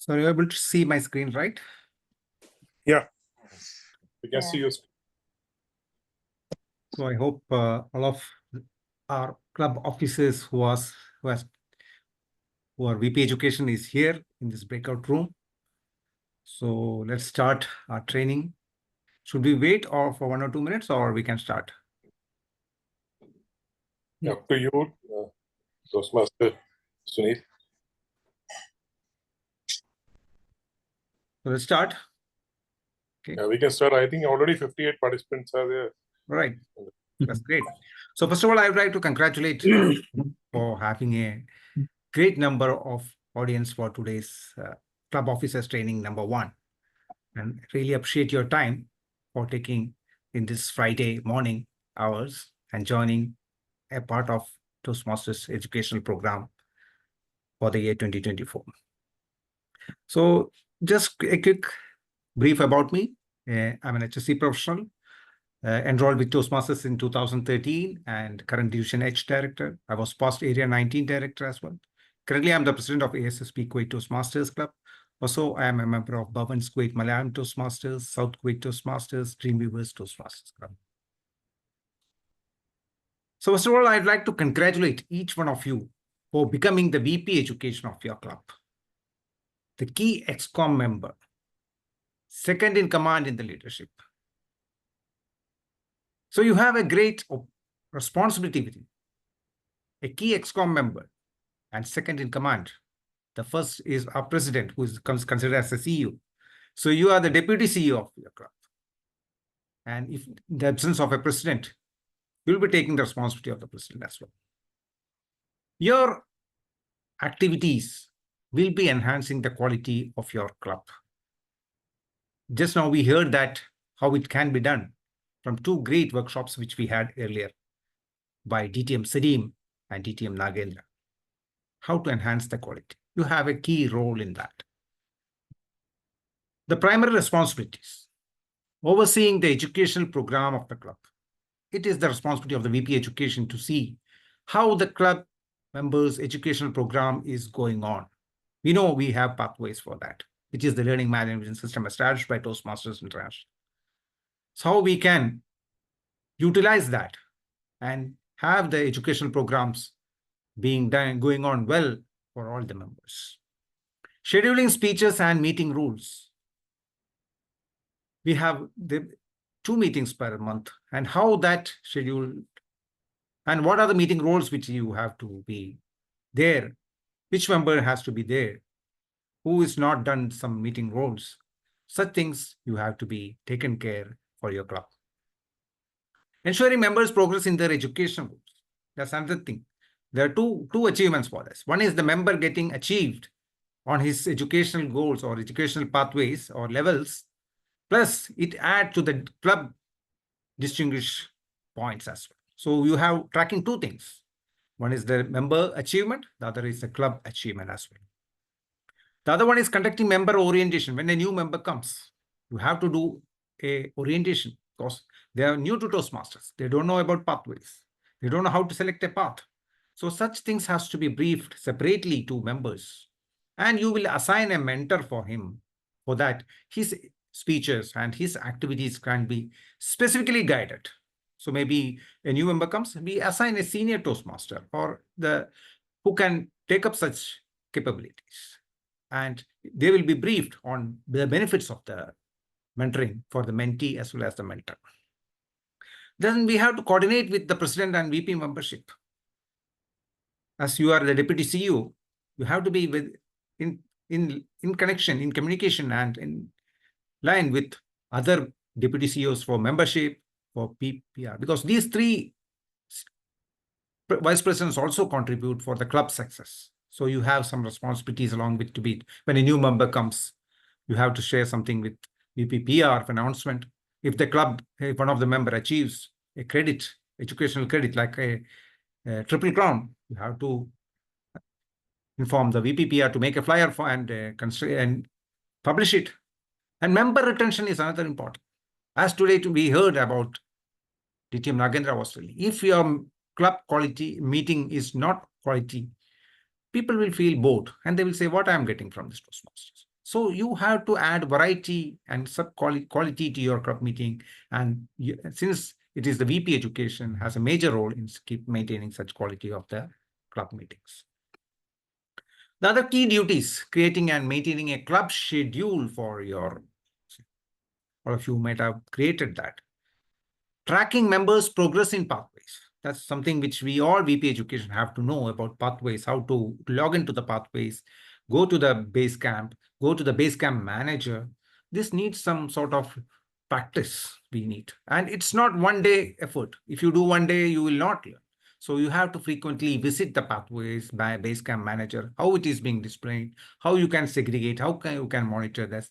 So you're able to see my screen, right? Yeah, we can see you. So I hope all of our club officers who are VP Education is here in this breakout room. So let's start our training. Should we wait or for 1 or 2 minutes, or we can start? Up to you, Toastmaster Sunil. So let's start. Okay. Yeah, we can start. I think already 58 participants are there. Right. That's great. So first of all, I would like to congratulate you for having a great number of audience for today's club officers training #1, and really appreciate your time for taking in this Friday morning hours and joining a part of Toastmasters educational program for the year 2024. So just a quick brief about me. I'm an HSC professional, enrolled with Toastmasters in 2013 and current Division H Director. I was past Area 19 Director as well. Currently, I'm the President of ASSP Kuwait Toastmasters Club. Also, I am a member of Bhavan's Kuwait Malayalam Toastmasters, South Kuwait Toastmasters, Dreamweavers Toastmasters Club. So first of all, I'd like to congratulate each one of you for becoming the VP Education of your club, the key ExCom member, second in command in the leadership. So you have a great responsibility with you, a key ExCom member and second in command. The first is our president, who is considered as a CEO. So you are the deputy CEO of your club. And if in the absence of a president, you'll be taking the responsibility of the president as well. Your activities will be enhancing the quality of your club. Just now we heard that how it can be done from two great workshops which we had earlier by DTM Sadeem and DTM Nagendra. How to enhance the quality. You have a key role in that. The primary responsibilities, overseeing the educational program of the club. It is the responsibility of the VP Education to see how the club members' educational program is going on. We know we have pathways for that, which is the learning management system established by Toastmasters International. So how we can utilize that and have the educational programs being done, going on well for all the members. Scheduling speeches and meeting rules. We have the 2 meetings per month, and how that scheduled, and what are the meeting roles which you have to be there, which member has to be there, who is not done some meeting roles. Such things you have to be taken care for your club. Ensuring members progress in their education goals. That's another thing. There are two achievements for this. One is the member getting achieved on his educational goals or educational pathways or levels, plus it adds to the club distinguished points as well. So you have tracking 2 things. One is the member achievement, the other is the club achievement as well. The other one is conducting member orientation. When a new member comes, you have to do a orientation because they are new to Toastmasters. They don't know about pathways. They don't know how to select a path. So such things has to be briefed separately to members. And you will assign a mentor for him for that. His speeches and his activities can be specifically guided. So maybe a new member comes, we assign a senior Toastmaster or who can take up such capabilities. And they will be briefed on the benefits of the mentoring for the mentee as well as the mentor. Then we have to coordinate with the president and VP membership. As you are the deputy CEO, you have to be in connection, in communication, and in line with other deputy CEOs for membership, for PPR, because these 3 vice presidents also contribute for the club success. So you have some responsibilities along with to be, when a new member comes, you have to share something with VPPR for announcement. If the club, if one of the member achieves a credit, educational credit, like a triple crown, you have to inform the VPPR to make a flyer for and publish it. And member retention is another important. As today we heard about DTM Nagendra was telling, if your club quality meeting is not quality, people will feel bored and they will say, what I am getting from this Toastmasters. So you have to add variety and quality to your club meeting. And since it is the VP education has a major role in keep maintaining such quality of the club meetings. The other key duties, creating and maintaining a club schedule for your, all of you might have created that. Tracking members' progress in pathways. That's something which we all VP education have to know about pathways, how to log into the pathways, go to the base camp, go to the base camp manager. This needs some sort of practice we need. And it's not one day effort. If you do one day, you will not learn. So you have to frequently visit the pathways by base camp manager, how it is being displayed, how you can segregate, how you can monitor this.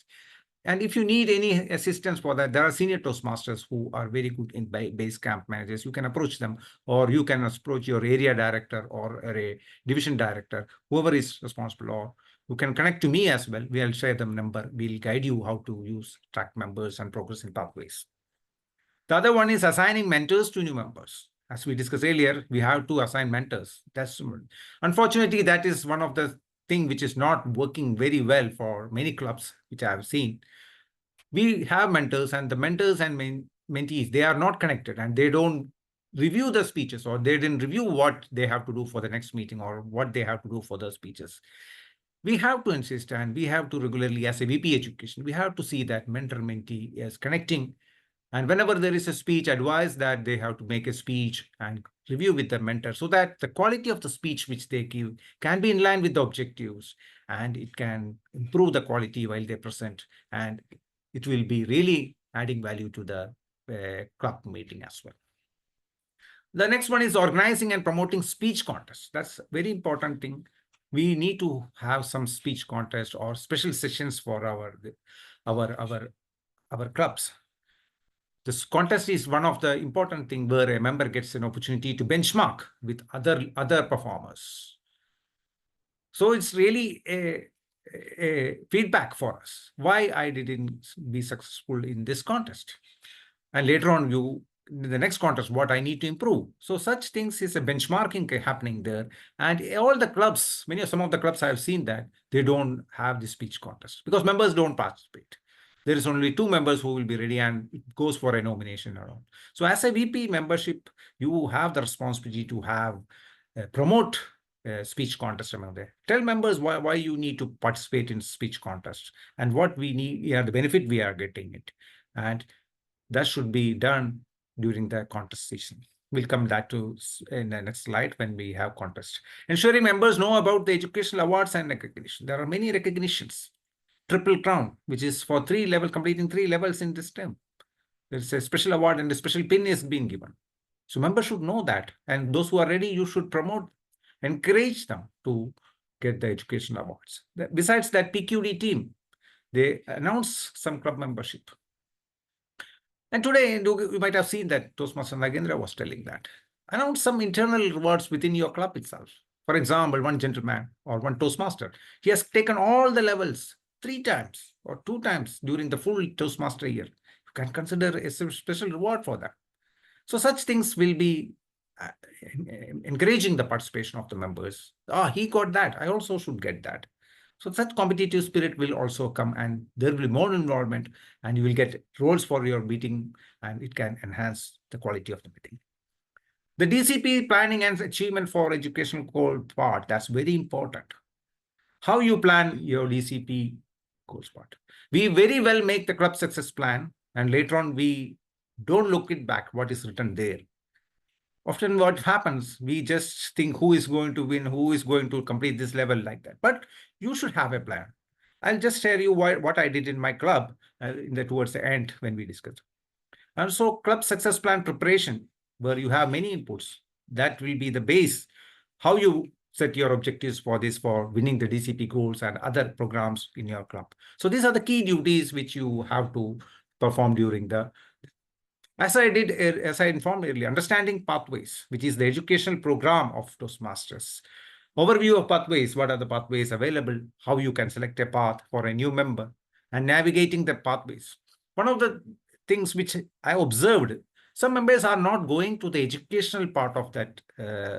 And if you need any assistance for that, there are senior Toastmasters who are very good in base camp managers. You can approach them, or you can approach your area director or a division director, whoever is responsible, or you can connect to me as well. We'll share the number. We'll guide you how to use track members and progress in pathways. The other one is assigning mentors to new members. As we discussed earlier, we have to assign mentors. That's unfortunately, that is one of the thing which is not working very well for many clubs, which I have seen. We have mentors, and the mentors and mentees, they are not connected, and they don't review the speeches, or they didn't review what they have to do for the next meeting or what they have to do for the speeches. We have to insist, and we have to regularly, as a VP education, we have to see that mentor-mentee is connecting. And whenever there is a speech, advise that they have to make a speech and review with the mentor, so that the quality of the speech which they give can be in line with the objectives, and it can improve the quality while they present, and it will be really adding value to the club meeting as well. The next one is organizing and promoting speech contests. That's a very important thing. We need to have some speech contest or special sessions for our clubs. This contest is one of the important things where a member gets an opportunity to benchmark with other performers. So it's really a feedback for us why I didn't be successful in this contest, and later on in the next contest what I need to improve. So such things is a benchmarking happening there, and all the clubs, some of the clubs I have seen that they don't have the speech contest because members don't participate. There is only 2 members who will be ready, and it goes for a nomination around. So as a VP membership, you have the responsibility to have promote speech contest among them. Tell members why you need to participate in speech contest and what we need, the benefit we are getting it. And that should be done during the contest season. We'll come back to in the next slide when we have contest. Ensuring members know about the educational awards and recognition. There are many recognitions. Triple Crown, which is for completing 3 levels in this term. There's a special award and a special pin is being given. So members should know that. And those who are ready, you should promote, encourage them to get the educational awards. Besides that, PQD team, they announce some club membership. And today, you might have seen that Toastmaster Nagendra was telling that. Announce some internal rewards within your club itself. For example, one gentleman or one Toastmaster, he has taken all the levels 3 times or 2 times during the full Toastmaster year. You can consider a special reward for that. So such things will be encouraging the participation of the members. He got that, I also should get that. So such competitive spirit will also come, and there will be more involvement, and you will get roles for your meeting, and it can enhance the quality of the meeting. The DCP planning and achievement for educational goal part, that's very important. How you plan your DCP goals part. We very well make the club success plan, and later on we don't look it back what is written there. Often what happens, we just think who is going to win, who is going to complete this level like that. But you should have a plan. I'll just share you what I did in my club towards the end when we discussed. And so club success plan preparation, where you have many inputs, that will be the base, how you set your objectives for winning the DCP goals and other programs in your club. So these are the key duties which you have to perform during the, as I informed earlier, understanding pathways, which is the educational program of Toastmasters. Overview of pathways, what are the pathways available, how you can select a path for a new member, and navigating the pathways. One of the things which I observed, some members are not going to the educational part of that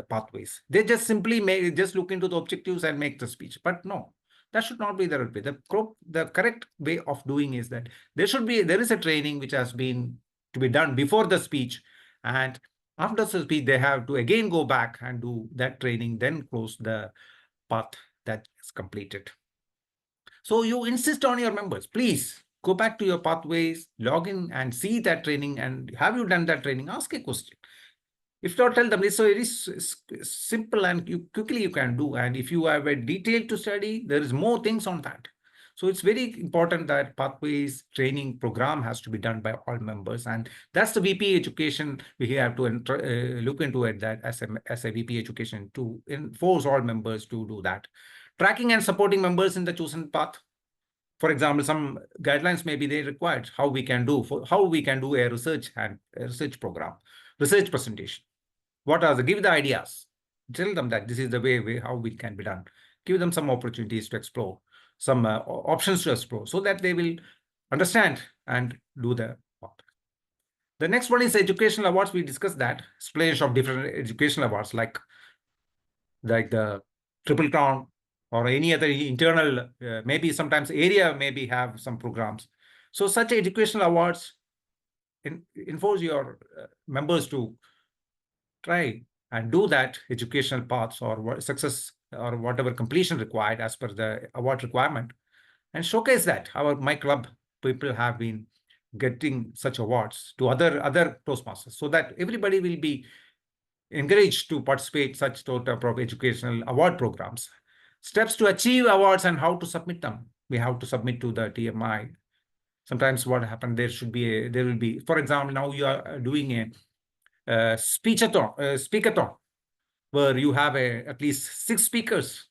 pathways. They just simply just look into the objectives and make the speech. But no, That should not be the right way. The correct way of doing is that there is a training which has been to be done before the speech, and after the speech they have to again go back and do that training, then close the path that is completed. So you insist on your members, please go back to your pathways, log in and see that training. And have you done that training? Ask a question. If not, tell them. It's so very simple and quickly you can do. And if you have a detail to study, there is more things on that. So it's very important that pathways training program has to be done by all members. And that's the VP education. We have to look into it that as a VP education to enforce all members to do that. Tracking and supporting members in the chosen path. For example, some guidelines may be they required how we can do a research program, research presentation. What are give the ideas? Tell them that this is the way how it can be done. Give them some opportunities to explore, some options to explore, so that they will understand and do the part. The next one is educational awards. We discussed that explanation of different educational awards like the Triple Crown or any other internal, maybe sometimes area maybe have some programs. So such educational awards enforce your members to try and do that educational paths or success or whatever completion required as per the award requirement, and showcase that my club people have been getting such awards to other Toastmasters, so that everybody will be encouraged to participate such sort of educational award programs. Steps to achieve awards and how to submit them. We have to submit to the TMI. Sometimes what happened, there will be, for example, now you are doing a speakathon, where you have at least 6 speakers.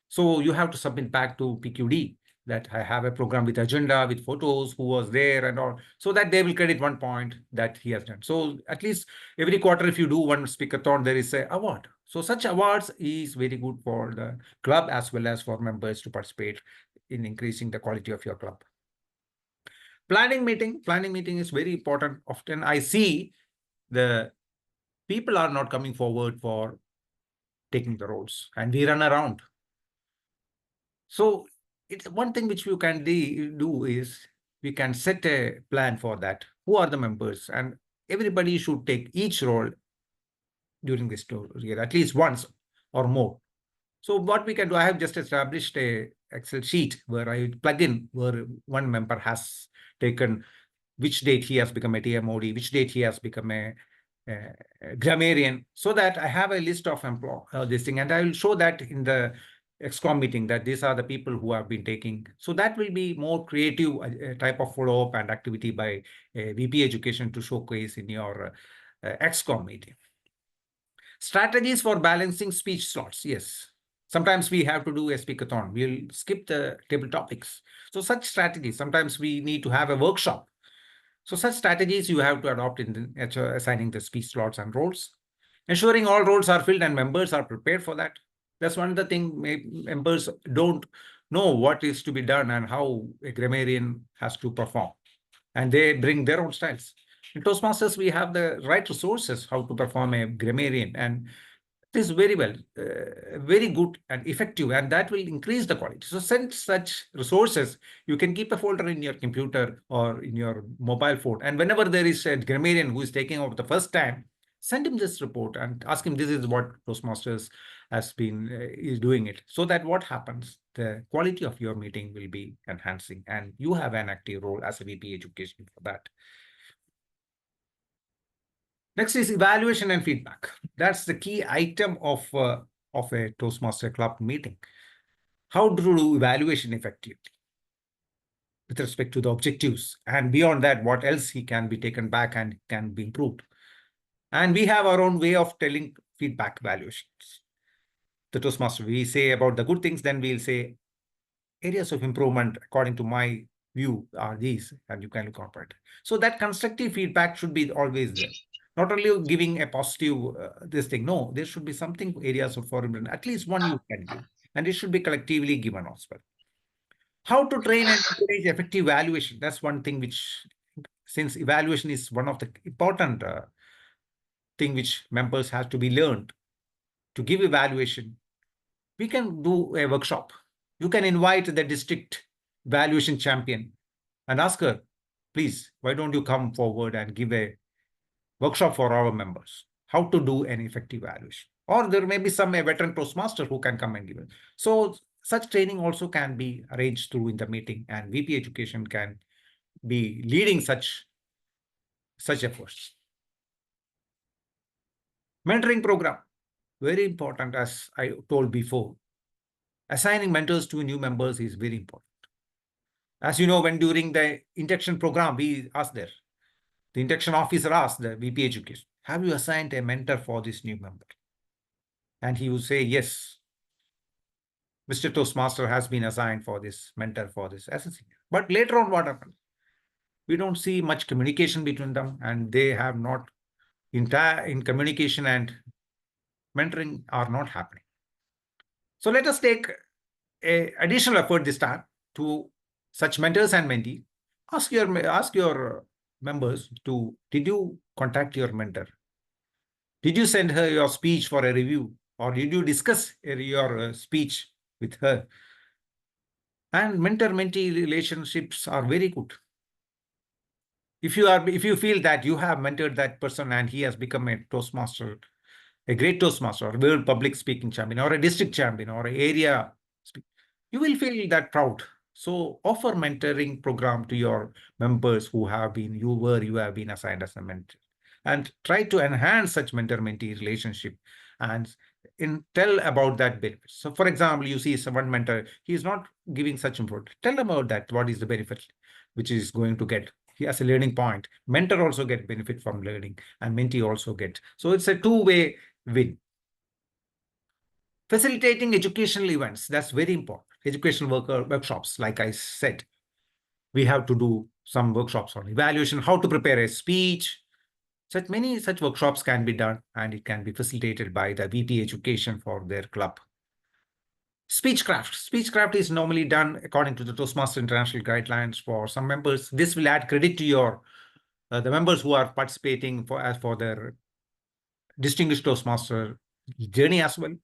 So you have to submit back to PQD that I have a program with agenda, with photos, who was there and all, so that they will credit 1 point that he has done. So at least every quarter, if you do one speakathon, there is an award. So such awards is very good for the club as well as for members to participate in increasing the quality of your club. Planning meeting is very important. Often I see the people are not coming forward for taking the roles and we run around. So it's one thing which you can do is we can set a plan for that. Who are the members? And everybody should take each role during this year, at least once or more. So what we can do, I have just established a Excel sheet where I plug in where one member has taken which date he has become a TMOD, which date he has become a grammarian, so that I have a list of this thing, and I will show that in the XCOM meeting that these are the people who have been taking. So that will be more creative type of follow-up and activity by VP Education to showcase in your XCOM meeting. Strategies for balancing speech slots. Yes. Sometimes we have to do a speakathon. We'll skip the table topics. So such strategies, sometimes we need to have a workshop. So such strategies you have to adopt in assigning the speech slots and roles. Ensuring all roles are filled and members are prepared for that. That's one of the things members don't know what is to be done and how a grammarian has to perform. And they bring their own styles. In Toastmasters, we have the right resources how to perform a grammarian, and it is very well, very good and effective, and that will increase the quality. So send such resources. You can keep a folder in your computer or in your mobile phone, and whenever there is a grammarian who is taking over the first time, send him this report and ask him this is what Toastmasters has been is doing it, so that what happens, the quality of your meeting will be enhancing, and you have an active role as a VP Education for that. Next is evaluation and feedback. That's the key item of a Toastmaster Club meeting. How to do evaluation effectively with respect to the objectives, and beyond that, what else he can be taken back and can be improved. And we have our own way of telling feedback evaluations. The Toastmaster, we say about the good things, then we'll say areas of improvement according to my view are these, and you can incorporate. So that constructive feedback should be always there. Not only giving a positive this thing, no, there should be something areas of for improvement, at least one you can give, and it should be collectively given as well. How to train and encourage effective evaluation. That's one thing which, since evaluation is one of the important thing which members have to be learned to give evaluation, we can do a workshop You can invite the district valuation champion and ask her, please, why don't you come forward and give a workshop for our members, how to do an effective valuation. Or there may be some a veteran Toastmaster who can come and give it. So such training also can be arranged through in the meeting, and VP Education can be leading such efforts. Mentoring program, very important, as I told before. Assigning mentors to new members is very important. As you know, when during the induction program, we asked there, the induction officer asked the VP Education, have you assigned a mentor for this new member? And he would say, yes, Mr. Toastmaster has been assigned for this mentor for this SSC. But later on, what happened? We don't see much communication between them, and they have not in communication and mentoring are not happening. So let us take a additional effort this time to such mentors and mentees. Ask your members to, did you contact your mentor? Did you send her your speech for a review, or did you discuss your speech with her? And mentor-mentee relationships are very good. If you feel that you have mentored that person and he has become a Toastmaster, a great Toastmaster, or world public speaking champion, or a district champion, or an area, you will feel that proud. So offer mentoring program to your members who have been you have been assigned as a mentor, and try to enhance such mentor-mentee relationship and tell about that benefit. So for example, you see someone mentor, he is not giving such input. Tell them about that. What is the benefit which is going to get? He has a learning point. Mentor also get benefit from learning, and mentee also get. So it's a two-way win. Facilitating educational events, that's very important. Educational workshops, like I said, we have to do some workshops on evaluation, how to prepare a speech. Many such workshops can be done, and it can be facilitated by the VP Education for their club. Speechcraft. Speechcraft is normally done according to the Toastmaster International Guidelines for some members. This will add credit to your the members who are participating for their distinguished Toastmaster journey as well.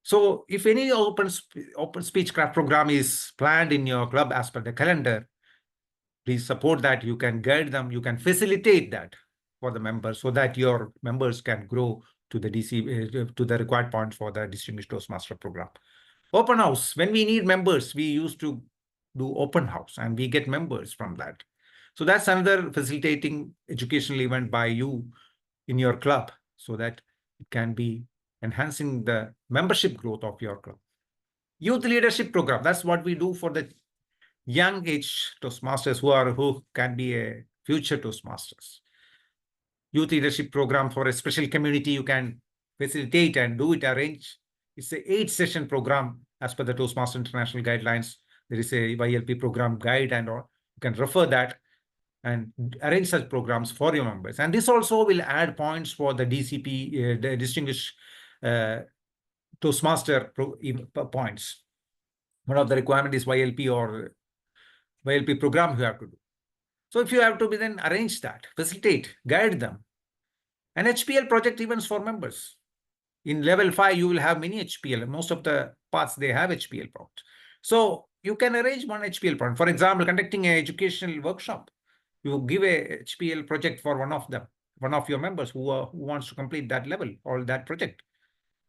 So if any open speechcraft program is planned in your club as per the calendar, please support that. You can guide them, you can facilitate that for the members, so that your members can grow to the to the required point for the distinguished Toastmaster program. Open house. When we need members, we used to do open house, and we get members from that. So that's another facilitating educational event by you in your club, so that it can be enhancing the membership growth of your club. Youth leadership program. That's what we do for the young age Toastmasters who can be a future Toastmasters. Youth leadership program for a special community, you can facilitate and do it, arrange. It's a 8-session program as per the Toastmaster International Guidelines. There is a YLP program guide and all. You can refer that and arrange such programs for your members. And this also will add points for the DCP, the Distinguished Toastmaster points. One of the requirement is YLP or YLP program you have to do. So if you have to then arrange that, facilitate, guide them. And HPL project events for members. In level 5, you will have many HPL. Most of the parts, they have HPL projects. So you can arrange one HPL project. For example, conducting an educational workshop. You give a HPL project for one of your members who wants to complete that level or that project.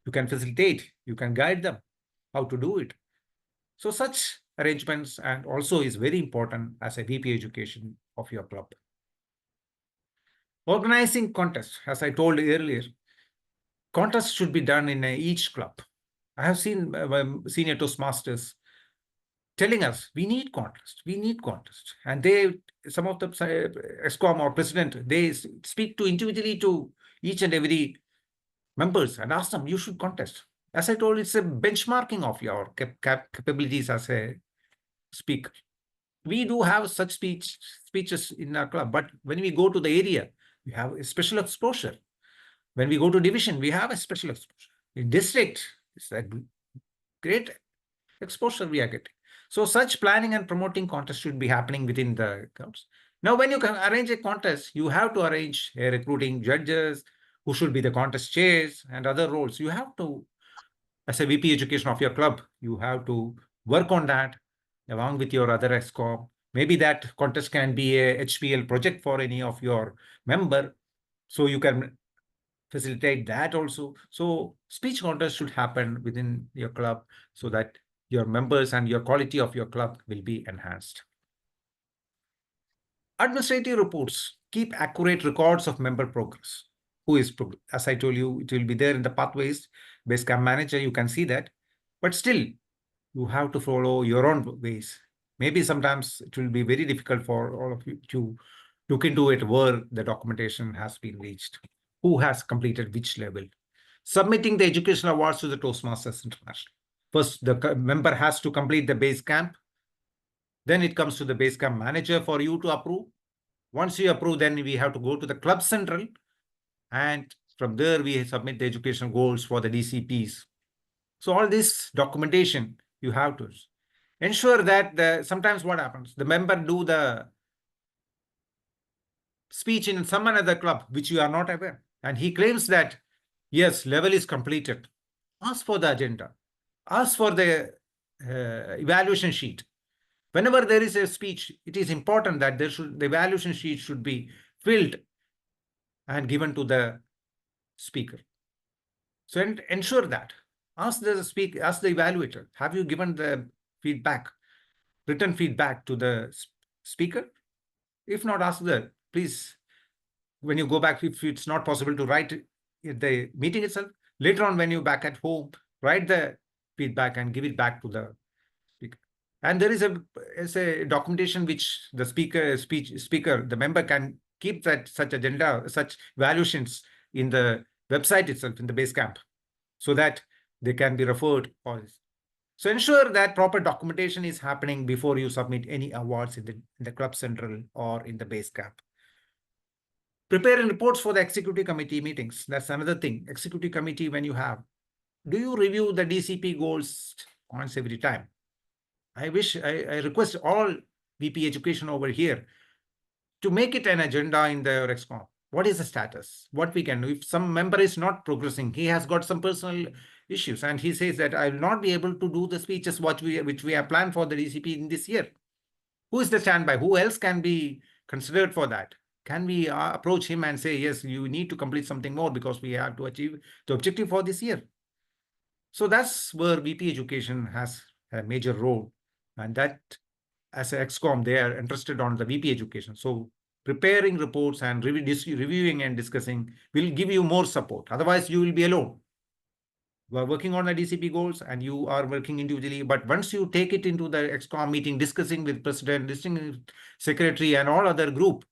You can facilitate, you can guide them how to do it. So such arrangements and also is very important as a VP education of your club. Organizing contests, as I told earlier, contests should be done in each club. I have seen senior Toastmasters telling us, we need contests. And some of the ESCOM or president, they speak to individually to each and every members and ask them, you should contest. As I told, it's a benchmarking of your capabilities as a speaker. We do have such speeches in our club, but when we go to the area, we have a special exposure. When we go to division, we have a special exposure. In district, it's a great exposure we are getting. So such planning and promoting contests should be happening within the clubs. Now, when you can arrange a contest, you have to arrange recruiting judges who should be the contest chairs and other roles. You have to, as a VP education of your club, you have to work on that along with your other ExCom. Maybe that contest can be a HPL project for any of your member. So you can facilitate that also. So speech contest should happen within your club so that your members and your quality of your club will be enhanced. Administrative reports keep accurate records of member progress. As I told you, it will be there in the pathways, Basecamp manager, you can see that. But still, you have to follow your own ways. Maybe sometimes it will be very difficult for all of you to look into it where the documentation has been reached, who has completed which level. Submitting the educational awards to the Toastmasters International. First, the member has to complete the base camp. Then it comes to the base camp manager for you to approve. Once you approve, then we have to go to the club central. And from there, we submit the educational goals for the DCPs. So all this documentation, you have to ensure that sometimes what happens, the member do the speech in some another club, which you are not aware. And he claims that, yes, level is completed. Ask for the agenda. Ask for the evaluation sheet. Whenever there is a speech, it is important that the evaluation sheet should be filled and given to the speaker. So ensure that. Ask the evaluator, have you given the feedback, written feedback to the speaker? If not, ask please, when you go back, if it's not possible to write at the meeting itself, later on when you're back at home, write the feedback and give it back to the speaker. And there is a documentation which the speaker, the member can keep such agenda, such evaluations in the website itself, in the Basecamp, so that they can be referred. So ensure that proper documentation is happening before you submit any awards in the club central or in the Basecamp. Preparing reports for the executive committee meetings. That's another thing. Executive committee, when you have, do you review the DCP goals once every time? I request all VP education over here to make it an agenda in the ExCom. What is the status? What we can do? If some member is not progressing, he has got some personal issues, and he says that I will not be able to do the speeches which we have planned for the DCP in this year. Who is the standby? Who else can be considered for that? Can we approach him and say, yes, you need to complete something more because we have to achieve the objective for this year? So that's where VP education has a major role, and that as an ExCom, they are interested on the VP education. So preparing reports and reviewing and discussing will give you more support. Otherwise, you will be alone. You are working on the DCP goals and you are working individually. But once you take it into the ExCom meeting, discussing with president, discussing with secretary and all other group,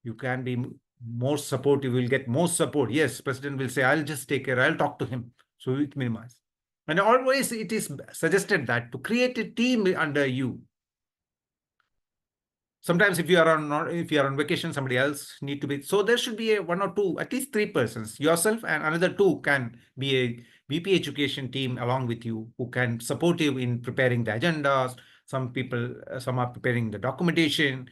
you can be more support. You will get more support. Yes, president will say, I'll just take care. I'll talk to him. So it minimize. And always it is suggested that to create a team under you. Sometimes if you are on vacation, somebody else need to be. So there should be one or two, at least 3 persons. Yourself and another 2 can be a VP education team along with you who can support you in preparing the agendas. Some are preparing the documentation.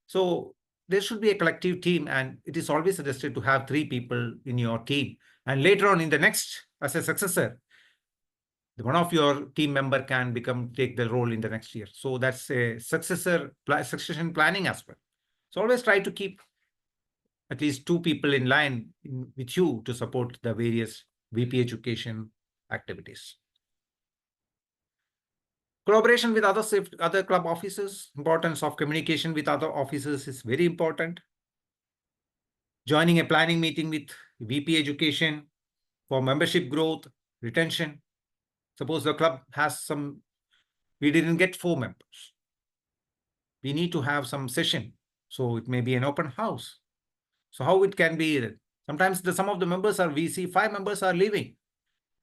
So there should be a collective team, and it is always suggested to have 3 people in your team. And later on in the next, as a successor, one of your team member can take the role in the next year. So that's a succession planning aspect. So always try to keep at least 2 people in line with you to support the various VP education activities. Collaboration with other club officers. Importance of communication with other officers is very important. Joining a planning meeting with VP education for membership growth, retention. Suppose the club has we didn't get 4 members. We need to have some session. So it may be an open house. So how it can be? Sometimes some of the members we see 5 members are leaving.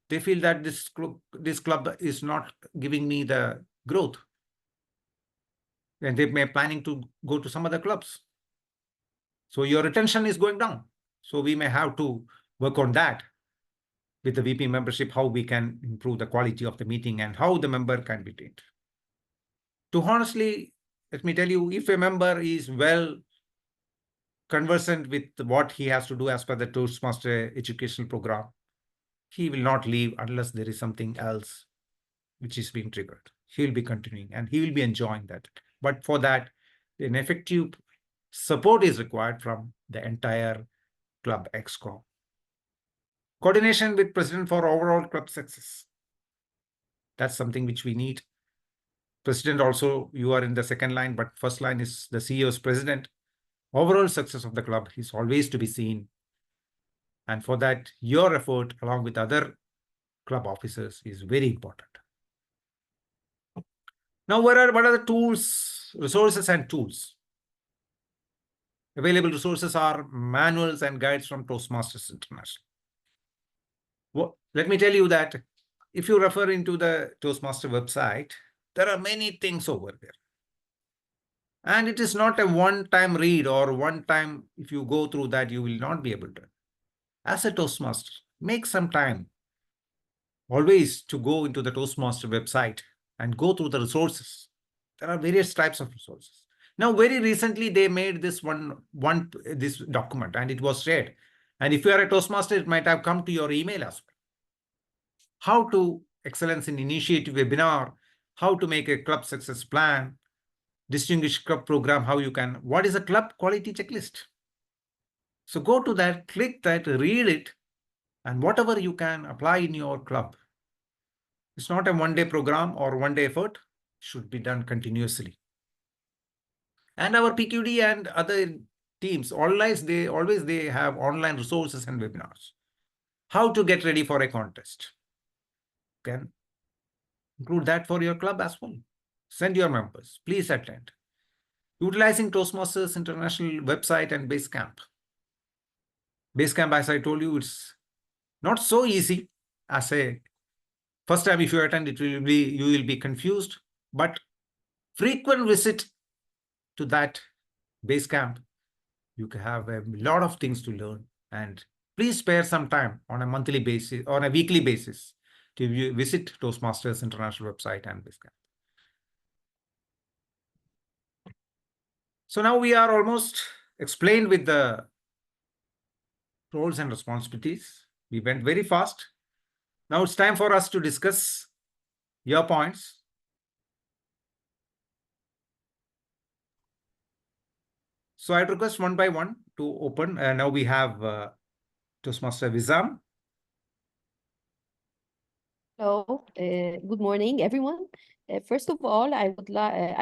They feel that this club is not giving me the growth. And they may planning to go to some other clubs. So your retention is going down. So we may have to work on that with the VP membership, how we can improve the quality of the meeting and how the member can be trained. To honestly, let me tell you, if a member is well conversant with what he has to do as per the Toastmaster educational program, he will not leave unless there is something else which is being triggered. he will be continuing and he will be enjoying that. But for that, an effective support is required from the entire club ExCo. Coordination with president for overall club success. That's something which we need. President also, you are in the second line, but first line is the CEO's president. Overall success of the club is always to be seen. And for that, your effort along with other club officers is very important. Now, what are the tools, resources and tools? Available resources are manuals and guides from Toastmasters International. Well, let me tell you that if you refer into the Toastmaster website, there are many things over there. And it is not a one-time read or one-time, if you go through that, you will not be able to. As a Toastmaster, make some time always to go into the Toastmaster website and go through the resources. There are various types of resources. Now, very recently, they made this this document and it was shared. And if you are a Toastmaster, it might have come to your email as well. How to excellence in initiative webinar, how to make a club success plan, distinguished club program, how you can, what is a club quality checklist? So go to that, click that, read it, and whatever you can apply in your club. It's not a one-day program or one-day effort, it should be done continuously. And our PQD and other teams, always they have online resources and webinars. How to get ready for a contest. Can include that for your club as well. Send your members, please attend. Utilizing Toastmasters International website and Basecamp. Basecamp, as I told you, it's not so easy as a first time. If you attend, you will be confused, but frequent visit to that Basecamp, you can have a lot of things to learn. And please spare some time on a monthly basis, on a weekly basis, to visit Toastmasters International website and Basecamp. So now we are almost explained with the roles and responsibilities. We went very fast. Now it's time for us to discuss your points. So I request one by one to open. Now we have Toastmaster Vizam. Hello, good morning, everyone. First of all, I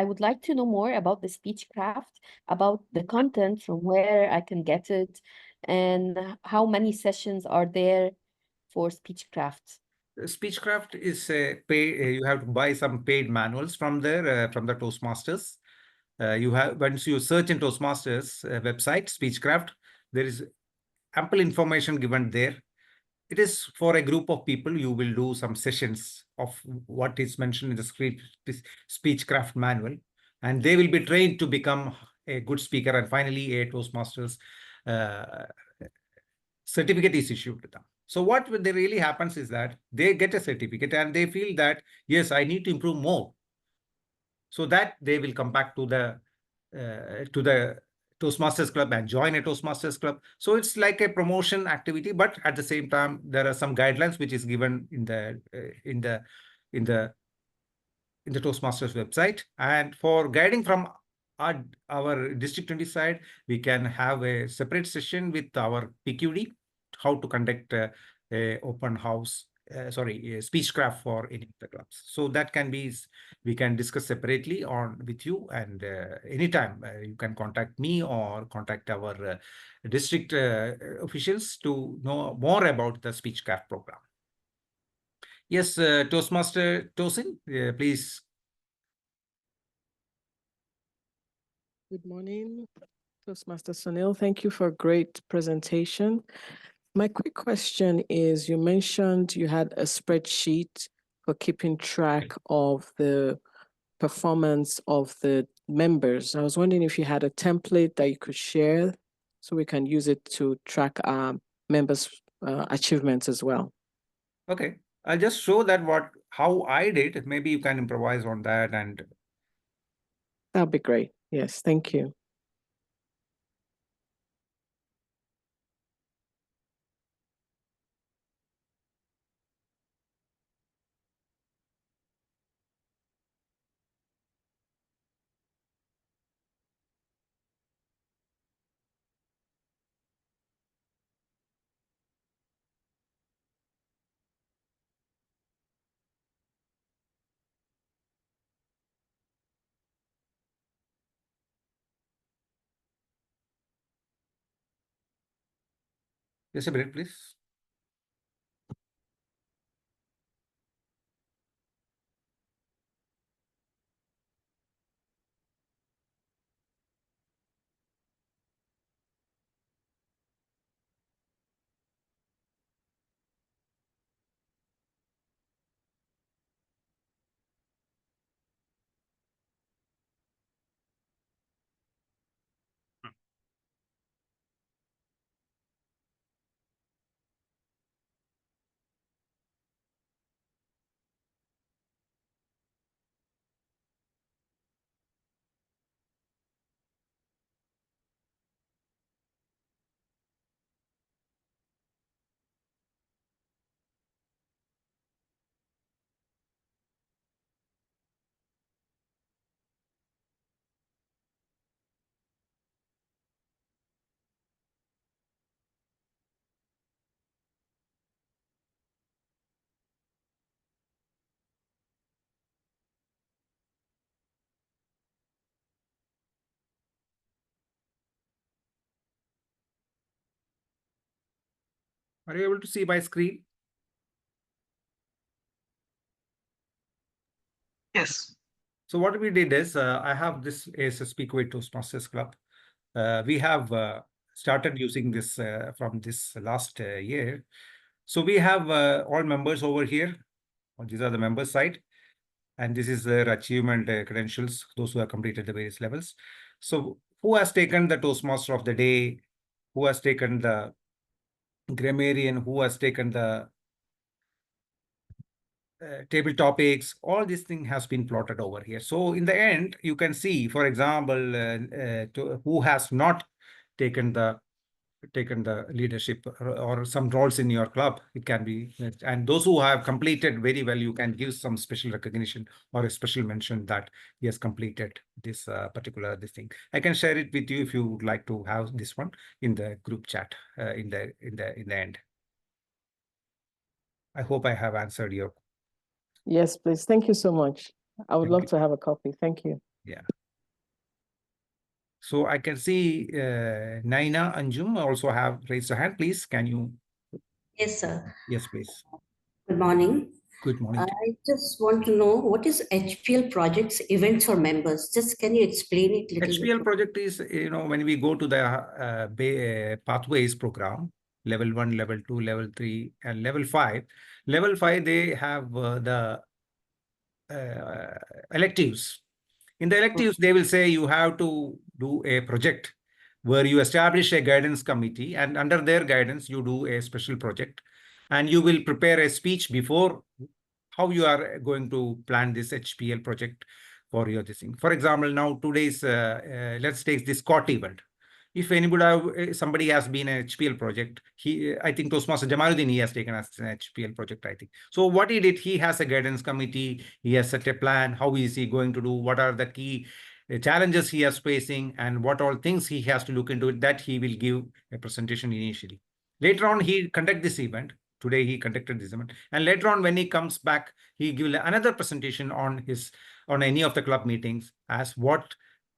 would like to know more about the Speechcraft, about the content, from where I can get it, and how many sessions are there for Speechcraft. Speechcraft is a pay. You have to buy some paid manuals from there, from the Toastmasters. You have, once you search in Toastmasters website, Speechcraft, there is ample information given there. It is for a group of people. You will do some sessions of what is mentioned in the Speechcraft manual, and they will be trained to become a good speaker, and finally a Toastmasters certificate is issued to them. So what they really happens is that they get a certificate and they feel that, yes, I need to improve more. So that they will come back to the Toastmasters Club and join a Toastmasters Club. So it's like a promotion activity, but at the same time, there are some guidelines which is given in the Toastmasters website. And for guiding from our District 20 side, we can have a separate session with our PQD, how to conduct a open house, a Speechcraft for any of the clubs. So that can be, we can discuss separately on with you, and anytime you can contact me or contact our district officials to know more about the Speechcraft program. Yes, Toastmaster Tosin, please. Good morning, Toastmaster Sunil. Thank you for a great presentation. My quick question is, you mentioned you had a spreadsheet for keeping track of the performance of the members. I was wondering if you had a template that you could share so we can use it to track our members' achievements as well. Okay, I'll just show that how I did. Maybe you can improvise on that. And that'd be great. Yes, thank you. Just a minute, please. Are you able to see my screen? Yes. So what we did is, I have this ASSP Kuwait Toastmasters Club. We have started using this from this last year. So we have all members over here. These are the members side. And this is their achievement credentials, those who have completed the various levels. So who has taken the Toastmaster of the day? Who has taken the grammarian? Who has taken the table topics? All this thing has been plotted over here. So in the end, you can see, for example, who has not taken the leadership or some roles in your club. It can be, and those who have completed very well, you can give some special recognition or a special mention that he has completed this particular this thing. I can share it with you if you would like to have this one in the group chat in the end. I hope I have answered your. Yes, please. Thank you so much. I would Thank love you. to have a copy. Thank you. Yeah. So I can see Naina Anjum also have raised a hand. Please, can you? Yes, sir. Yes, please. Good morning. Good morning. I just want to know what is HPL projects events for members? Just can you explain it a little HPL bit? project is, when we go to the pathways program, level 1, level 2, level 3, and level 5. Level 5, they have the electives. In the electives, they will say you have to do a project where you establish a guidance committee, and under their guidance, you do a special project, and you will prepare a speech before how you are going to plan this HPL project for your this thing. For example, now today's let's take this COT event. If anybody, somebody has been an HPL project, I think Toastmaster Jamaluddin, he has taken as an HPL project, I think. So what he did, he has a guidance committee, he has set a plan, how is he going to do, what are the key challenges he is facing, and what all things he has to look into it, that he will give a presentation initially. Later on, he conduct this event. Today he conducted this event, and later on when he comes back, he give another presentation on any of the club meetings as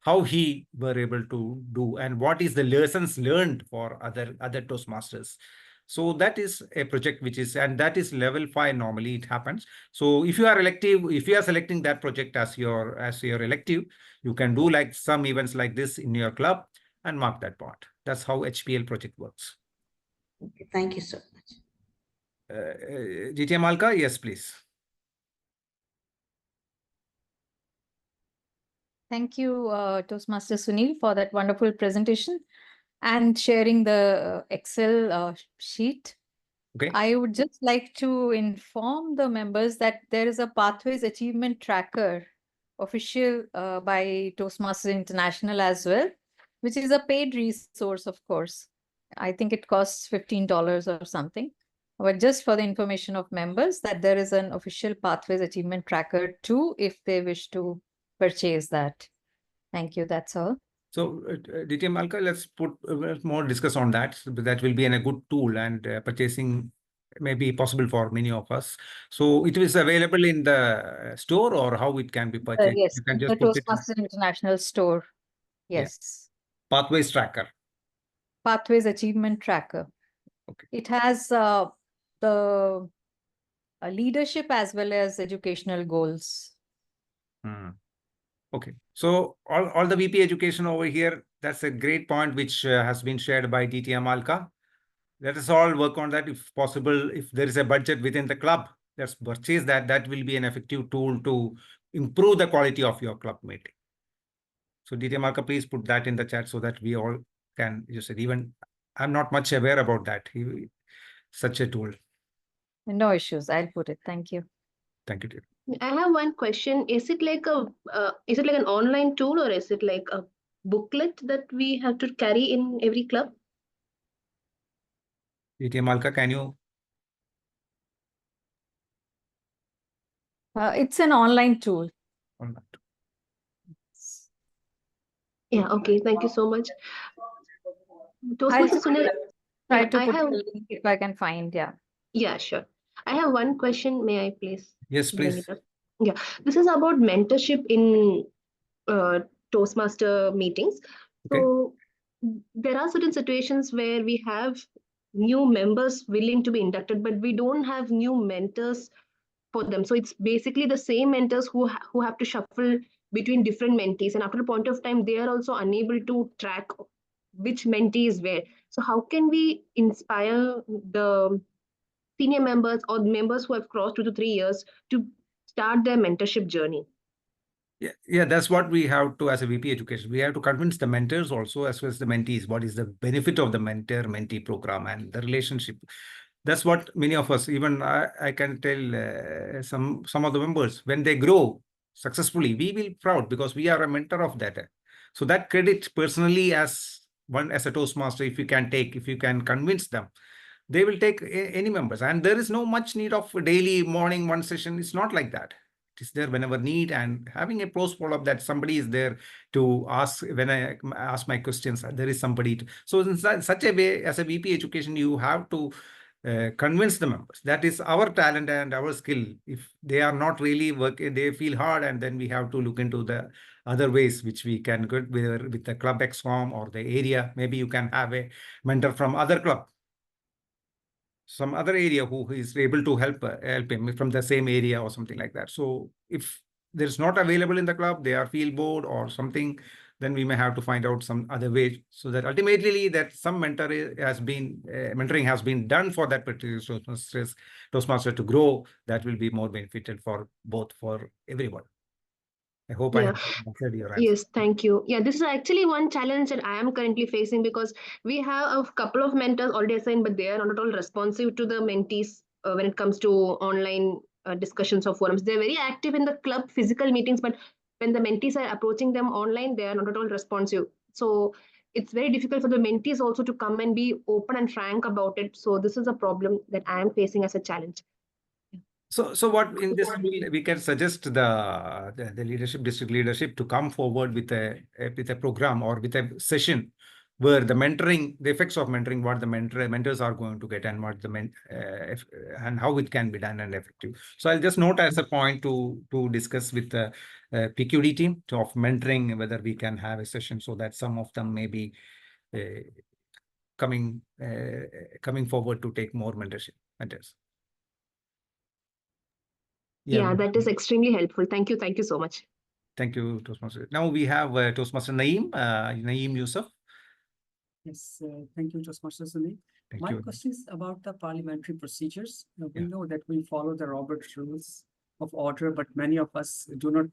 how he were able to do and what is the lessons learned for other Toastmasters. So that is a project which is, and that is level 5 normally it happens. So if you are selecting that project as your elective, you can do like some events like this in your club and mark that part. That's how HPL project works. Okay, thank you so much. GTA Malka, yes, please. Thank you, Toastmaster Sunil, for that wonderful presentation and sharing the Excel sheet. Okay. I would just like to inform the members that there is a Pathways Achievement Tracker official by Toastmasters International as well, which is a paid resource, of course. I think it costs $15 or something. But just for the information of members that there is an official Pathways Achievement Tracker too, if they wish to purchase that. Thank you. That's all. So, DTM Malka, let's put more discuss on that. That will be a good tool, and purchasing may be possible for many of us. So, it is available in the store, or how it can be purchased? Yes, You can the just put it in Toastmasters International store. Yeah. Yes. Pathways Tracker. Pathways Achievement Tracker. Okay. It has the leadership as well as educational goals. Hmm. Okay. So all the VP education over here, that's a great point which has been shared by DTM Alka. Let us all work on that if possible. If there is a budget within the club, let's purchase that. That will be an effective tool to improve the quality of your club meeting. So DTM Alka, please put that in the chat so that we all can use it. Even I'm not much aware about that. Such a tool. No issues. I'll put it. Thank you. Thank you, dear. I have one question. Is it like an online tool, or is it like a booklet that we have to carry in every club? DTM Alka, can you? It's an online tool. On that? Yeah, okay. Thank you so much. I'll Toastmaster Sunil, try yeah, to I put have, the link if I can find. Yeah. yeah, sure. I have one question. May I please Yes, bring please. it up? Yeah, this is about mentorship in Toastmaster meetings. Okay. So there are certain situations where we have new members willing to be inducted, but we don't have new mentors for them. So it's basically the same mentors who have to shuffle between different mentees, and after a point of time, they are also unable to track which mentee is where. So how can we inspire the senior members or members who have crossed 2 to 3 years to start their mentorship journey? Yeah, that's what we have to, as a VP education, we have to convince the mentors also as well as the mentees, what is the benefit of the mentor-mentee program and the relationship. That's what many of us, even I can tell some of the members, when they grow successfully, we will proud because we are a mentor of that. So that credit personally as a Toastmaster, if you can convince them, they will take any members. And there is no much need of daily morning one session. It's not like that. It is there whenever need, and having a close follow-up that somebody is there to ask when I ask my questions. There is somebody to, so in such a way, as a VP education, you have to convince the members. That is our talent and our skill. If they are not really working, they feel hard, and then we have to look into the other ways which we can go with the club XCOM or the area. Maybe you can have a mentor from other club, some other area who is able to help him from the same area or something like that. So if there's not available in the club, they are feel bored or something, then we may have to find out some other way, so that ultimately that some mentoring has been done for that particular Toastmaster to grow. That will be more beneficial for everyone. I hope I Yeah. have answered your answer. Yes, thank you. Yeah, this is actually one challenge that I am currently facing, because we have a couple of mentors already assigned, but they are not at all responsive to the mentees when it comes to online discussions or forums. They're very active in the club physical meetings, but when the mentees are approaching them online, they are not at all responsive. So it's very difficult for the mentees also to come and be open and frank about it. So this is a problem that I am facing as a challenge. So what in this we can suggest the leadership, district leadership, to come forward with a program or with a session where the mentoring, the effects of mentoring, what the mentors are going to get, and what and how it can be done and effective. So I'll just note as a point to discuss with the PQD team of mentoring, whether we can have a session so that some of them may be coming forward to take more mentors. Yeah, that is extremely helpful. Thank you. Thank you so much. Thank you, Toastmaster. Now we have Toastmaster Naeem Yusuf. Yes, thank you, Toastmaster Sunil. Thank My you. question is about the parliamentary procedures. We Yeah. know that we follow the Robert's Rules of Order, but many of us do not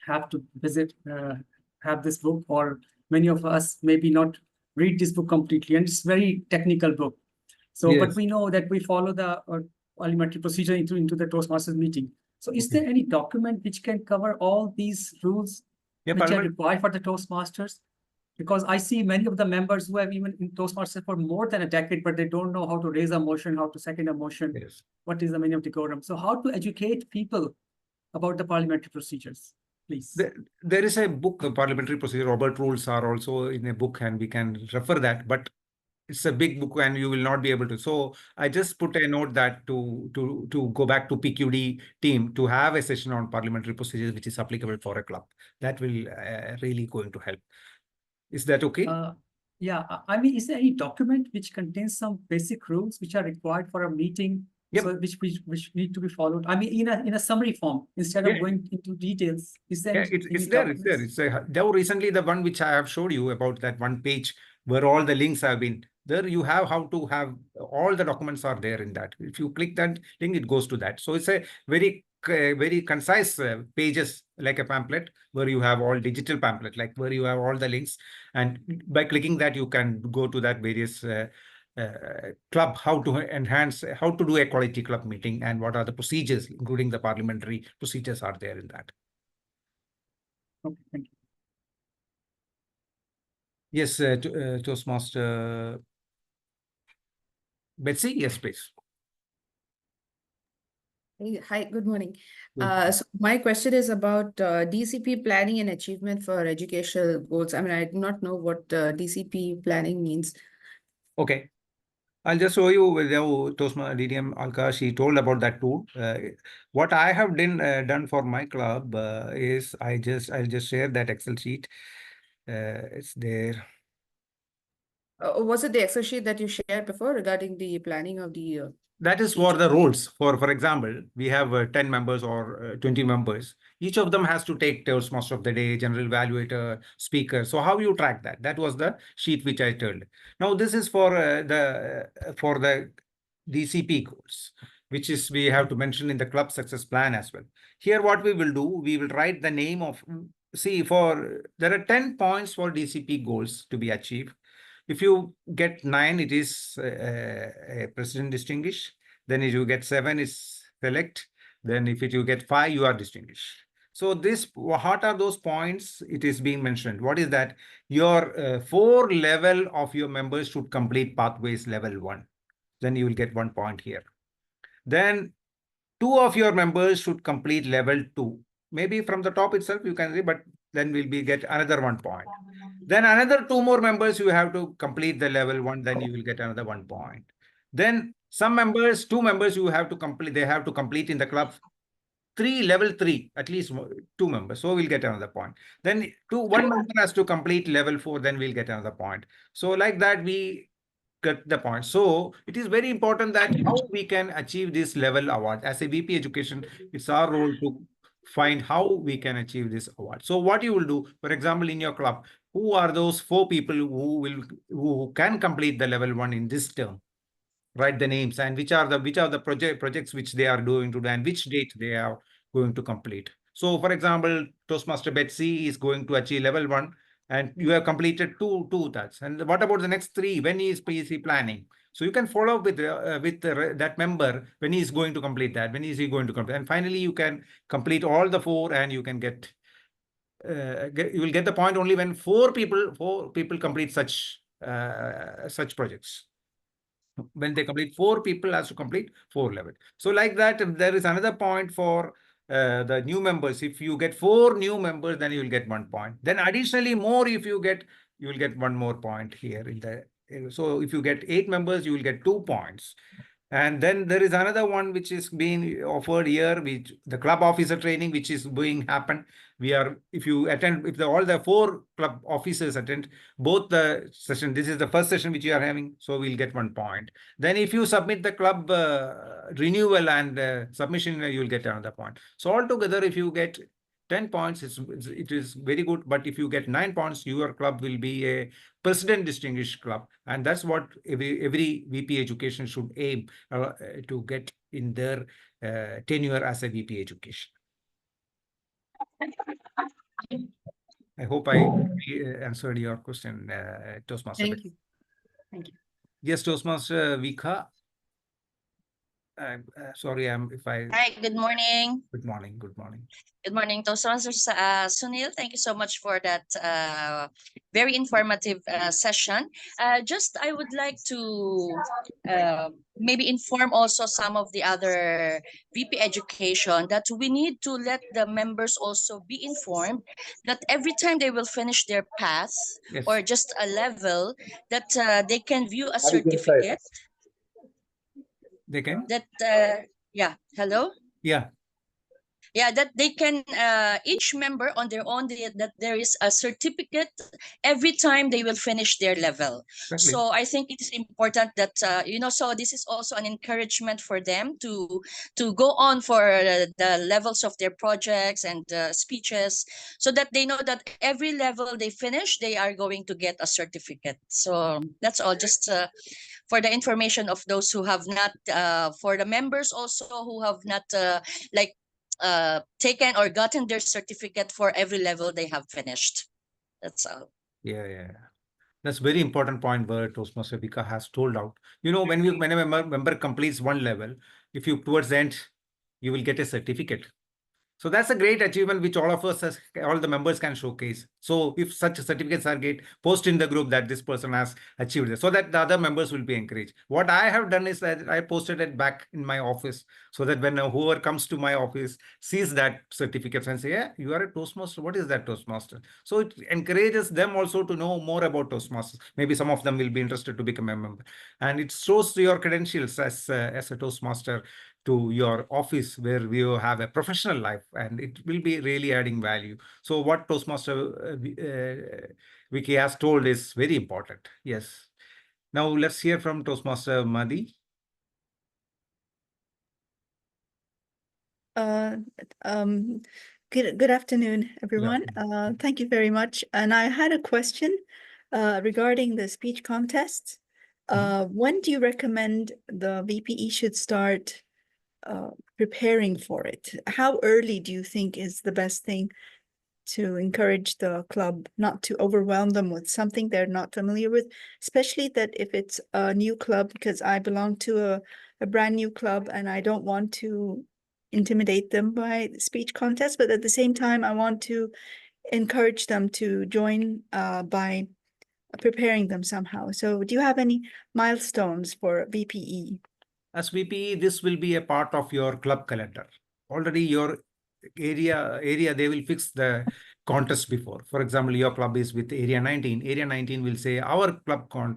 have to have this book, or many of us maybe not read this book completely, and it's very technical book. So, but Yes. we know that we follow the parliamentary procedure into the Toastmasters meeting. So is Okay. there any document which can cover all these rules Yeah, which are required for the Toastmasters? Because I see many of the members who have even in Toastmasters for more than a decade, but they don't know how to raise a motion, how to second a motion, Yes. what is the meaning of decorum. So how to educate people about the parliamentary procedures, please? There is a book, Parliamentary Procedure. Robert Rules are also in a book, and we can refer that, but it's a big book and you will not be able to. So I just put a note that to go back to PQD team to have a session on parliamentary procedures, which is applicable for a club. That will really going to help. Is that okay? Yeah, I mean, is there any document which contains some basic rules which are required for a meeting? Yep. So which need to be followed? I mean, in a summary form, instead Yeah. of going into details, is there Yeah, any it's there. It's there. documents? It's there recently the one which I have showed you about that one page where all the links have been there. You have how to have all the documents are there in that. If you click that link, it goes to that. So it's a very concise pages like a pamphlet where you have all digital pamphlet, like where you have all the links, and by clicking that you can go to that various club, how to enhance, how to do a quality club meeting, and what are the procedures, including the parliamentary procedures, are there in that. Okay, thank you. Yes, Toastmaster Betsy, yes, please. Hey, hi, good morning. Good. So my question is about DCP planning and achievement for educational goals. I mean, I do not know what DCP planning means. Okay. I'll just show you with Toastmaster DDM Alka. She told about that tool. What I have done for my club is I'll just share that Excel sheet. It's there. Was it the Excel sheet that you shared before regarding the planning of the That is for the roles. For example, we have 10 members or 20 members. Each of them has to take Toastmaster of the day, general evaluator, speaker. So how you track that? That was the sheet which I told. Now this is for the DCP goals, which is we have to mention in the club success plan as well. Here, what we will do, we will write the name of. See, there are 10 points for DCP goals to be achieved. If you get 9, it is a president distinguished. Then if you get 7, it's select. Then if you get 5, you are distinguished. So what are those points? It is being mentioned. What is that? Your 4 level of your members should complete pathways level 1. Then you will get 1 point here. Then 2 of your members should complete level 2. Maybe from the top itself you can see, but then we'll get another 1 point. Then another 2 more members you have to complete the level 1, then you will get another 1 point. Then some members, 2 members you have to complete, they have to complete in the club level 3, at least 2 members. So we'll get another point. Then 1 member has to complete level 4, then we'll get another point. So like that we get the point. So it is very important that how we can achieve this level award. As a VP education, it's our role to find how we can achieve this award. So what you will do, for example, in your club, who are those 4 people who can complete the level 1 in this term? Write the names and which are the projects which they are doing today and which date they are going to complete. So, for example, Toastmaster Betsy is going to achieve level 1, and you have completed two thirds. And what about the next 3? When is he planning? So you can follow up with that member when he is going to complete that. When is he going to complete? And finally, you can complete all the 4, and you can you will get the point only when 4 people complete such projects. When they complete, 4 people has to complete 4 levels. So like that, there is another point for the new members. If you get 4 new members, then you will get 1 point. Then additionally more, if you will get 1 more point here in the. So if you get 8 members, you will get 2 points. And then there is another one which is being offered here, which the club officer training, which is going happen. If you attend, if all the 4 club officers attend both the session, this is the first session which you are having, so we'll get 1 point. Then if you submit the club renewal and submission, you will get another point. So altogether, if you get 10 points, it is very good. But if you get 9 points, your club will be a president distinguished club. And that's what every VP education should aim to get in their tenure as a VP education. I hope I answered your question, Toastmaster. Thank you. Thank you. Yes, Toastmaster Vika. Sorry, Hi, good morning. Good morning. Good morning. Good morning, Toastmasters. Sunil, thank you so much for that very informative session. I would like to maybe inform also some of the other VP education that we need to let the members also be informed that every time they will finish their path or just a level, that they can view a certificate. They can? That, yeah, hello? Yeah. Yeah, that they can each member on their own, that there is a certificate every time they will finish their level. Exactly. So I think it is important that so this is also an encouragement for them to go on for the levels of their projects and speeches, so that they know that every level they finish, they are going to get a certificate. So that's all, just for the information of those who have not, for the members also who have not taken or gotten their certificate for every level they have finished. That's all. Yeah. That's very important point where Toastmaster Vika has told out. When a member completes one level, if you towards the end, you will get a certificate. So that's a great achievement which all of us, all the members, can showcase. So if such certificates are post in the group that this person has achieved this, so that the other members will be encouraged. What I have done is that I posted it back in my office, so that when whoever comes to my office sees that certificates and say, yeah, you are a Toastmaster. What is that Toastmaster? So it encourages them also to know more about Toastmasters. Maybe some of them will be interested to become a member, and it shows your credentials as a Toastmaster to your office, where you have a professional life, and it will be really adding value. So what Toastmaster Vicky has told is very important. Yes. Now let's hear from Toastmaster Madi. Good afternoon, everyone. Thank you very much. And I had a question regarding the speech contest. When do you recommend the VPE should start preparing for it? How early do you think is the best thing to encourage the club not to overwhelm them with something they're not familiar with, especially that if it's a new club, because I belong to a brand new club and I don't want to intimidate them by the speech contest, but at the same time, I want to encourage them to join by preparing them somehow. So do you have any milestones for VPE? As VPE, this will be a part of your club calendar. Already your area, they will fix the contest before. For example, your club is with area 19. Area 19 will say our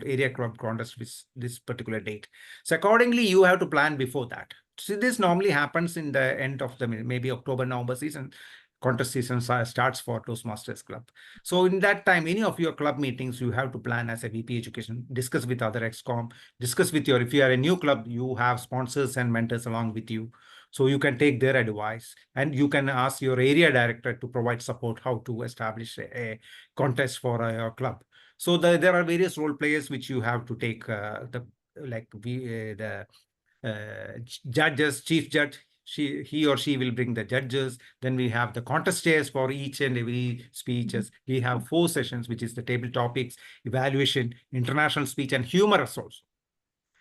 area club contest with this particular date. So accordingly, you have to plan before that. So this normally happens in the end of the maybe October, November season. Contest season starts for Toastmasters Club. So in that time, any of your club meetings, you have to plan as a VP education, discuss with other ExCom, discuss with if you are a new club, you have sponsors and mentors along with you. So you can take their advice, and you can ask your area director to provide support how to establish a contest for your club. So there are various role players which you have to take, judges, chief judge, he or she will bring the judges. Then we have the contest chairs for each and every speeches. We have 4 sessions, which is the table topics, evaluation, international speech, and humorous also.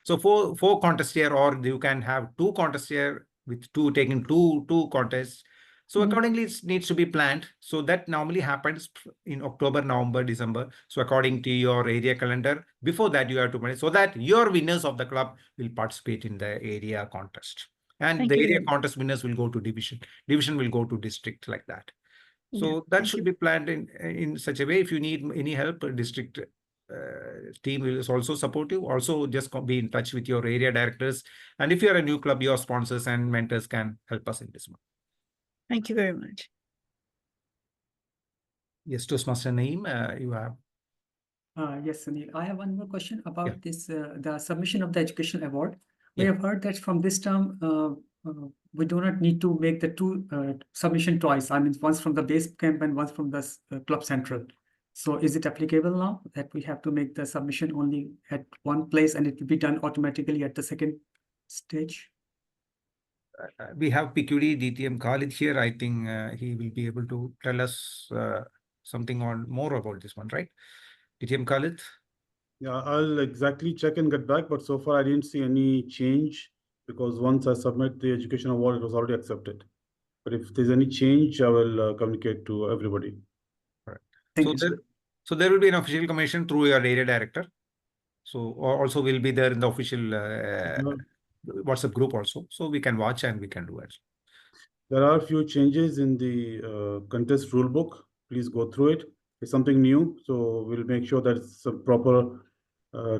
So four contest chair, or you can have 2 contest chair with taking two contests. So accordingly, it needs to be planned. So that normally happens in October, November, December. So according to your area calendar, before that you have to plan so that your winners of the club will participate in the area contest. And the area contest winners will go to division. Division will go to district, like that. So that should be planned in such a way. If you need any help, district team is also supportive. Also, just be in touch with your area directors. And if you're a new club, your sponsors and mentors can help us in this one. Thank you very much. Yes, Toastmaster Naeem, you have. Yes, Sunil. I have one more question about this, the submission of the education award. We have heard that from this term, we do not need to make the 2 submission twice. I mean, once from the base camp and once from the club central. So is it applicable now that we have to make the submission only at one place and it will be done automatically at the second stage? We have PQD DTM Khalid here. I think he will be able to tell us something more about this one, right? DTM Khalid? Yeah, I'll exactly check and get back, but so far I didn't see any change, because once I submit the education award, it was already accepted. But if there's any change, I will communicate to everybody. Right. So there will be an official commission through your area director. So also will be there in the official WhatsApp group also. So we can watch and we can do it. There are a few changes in the contest rulebook. Please go through it. It's something new, so we'll make sure that it's a proper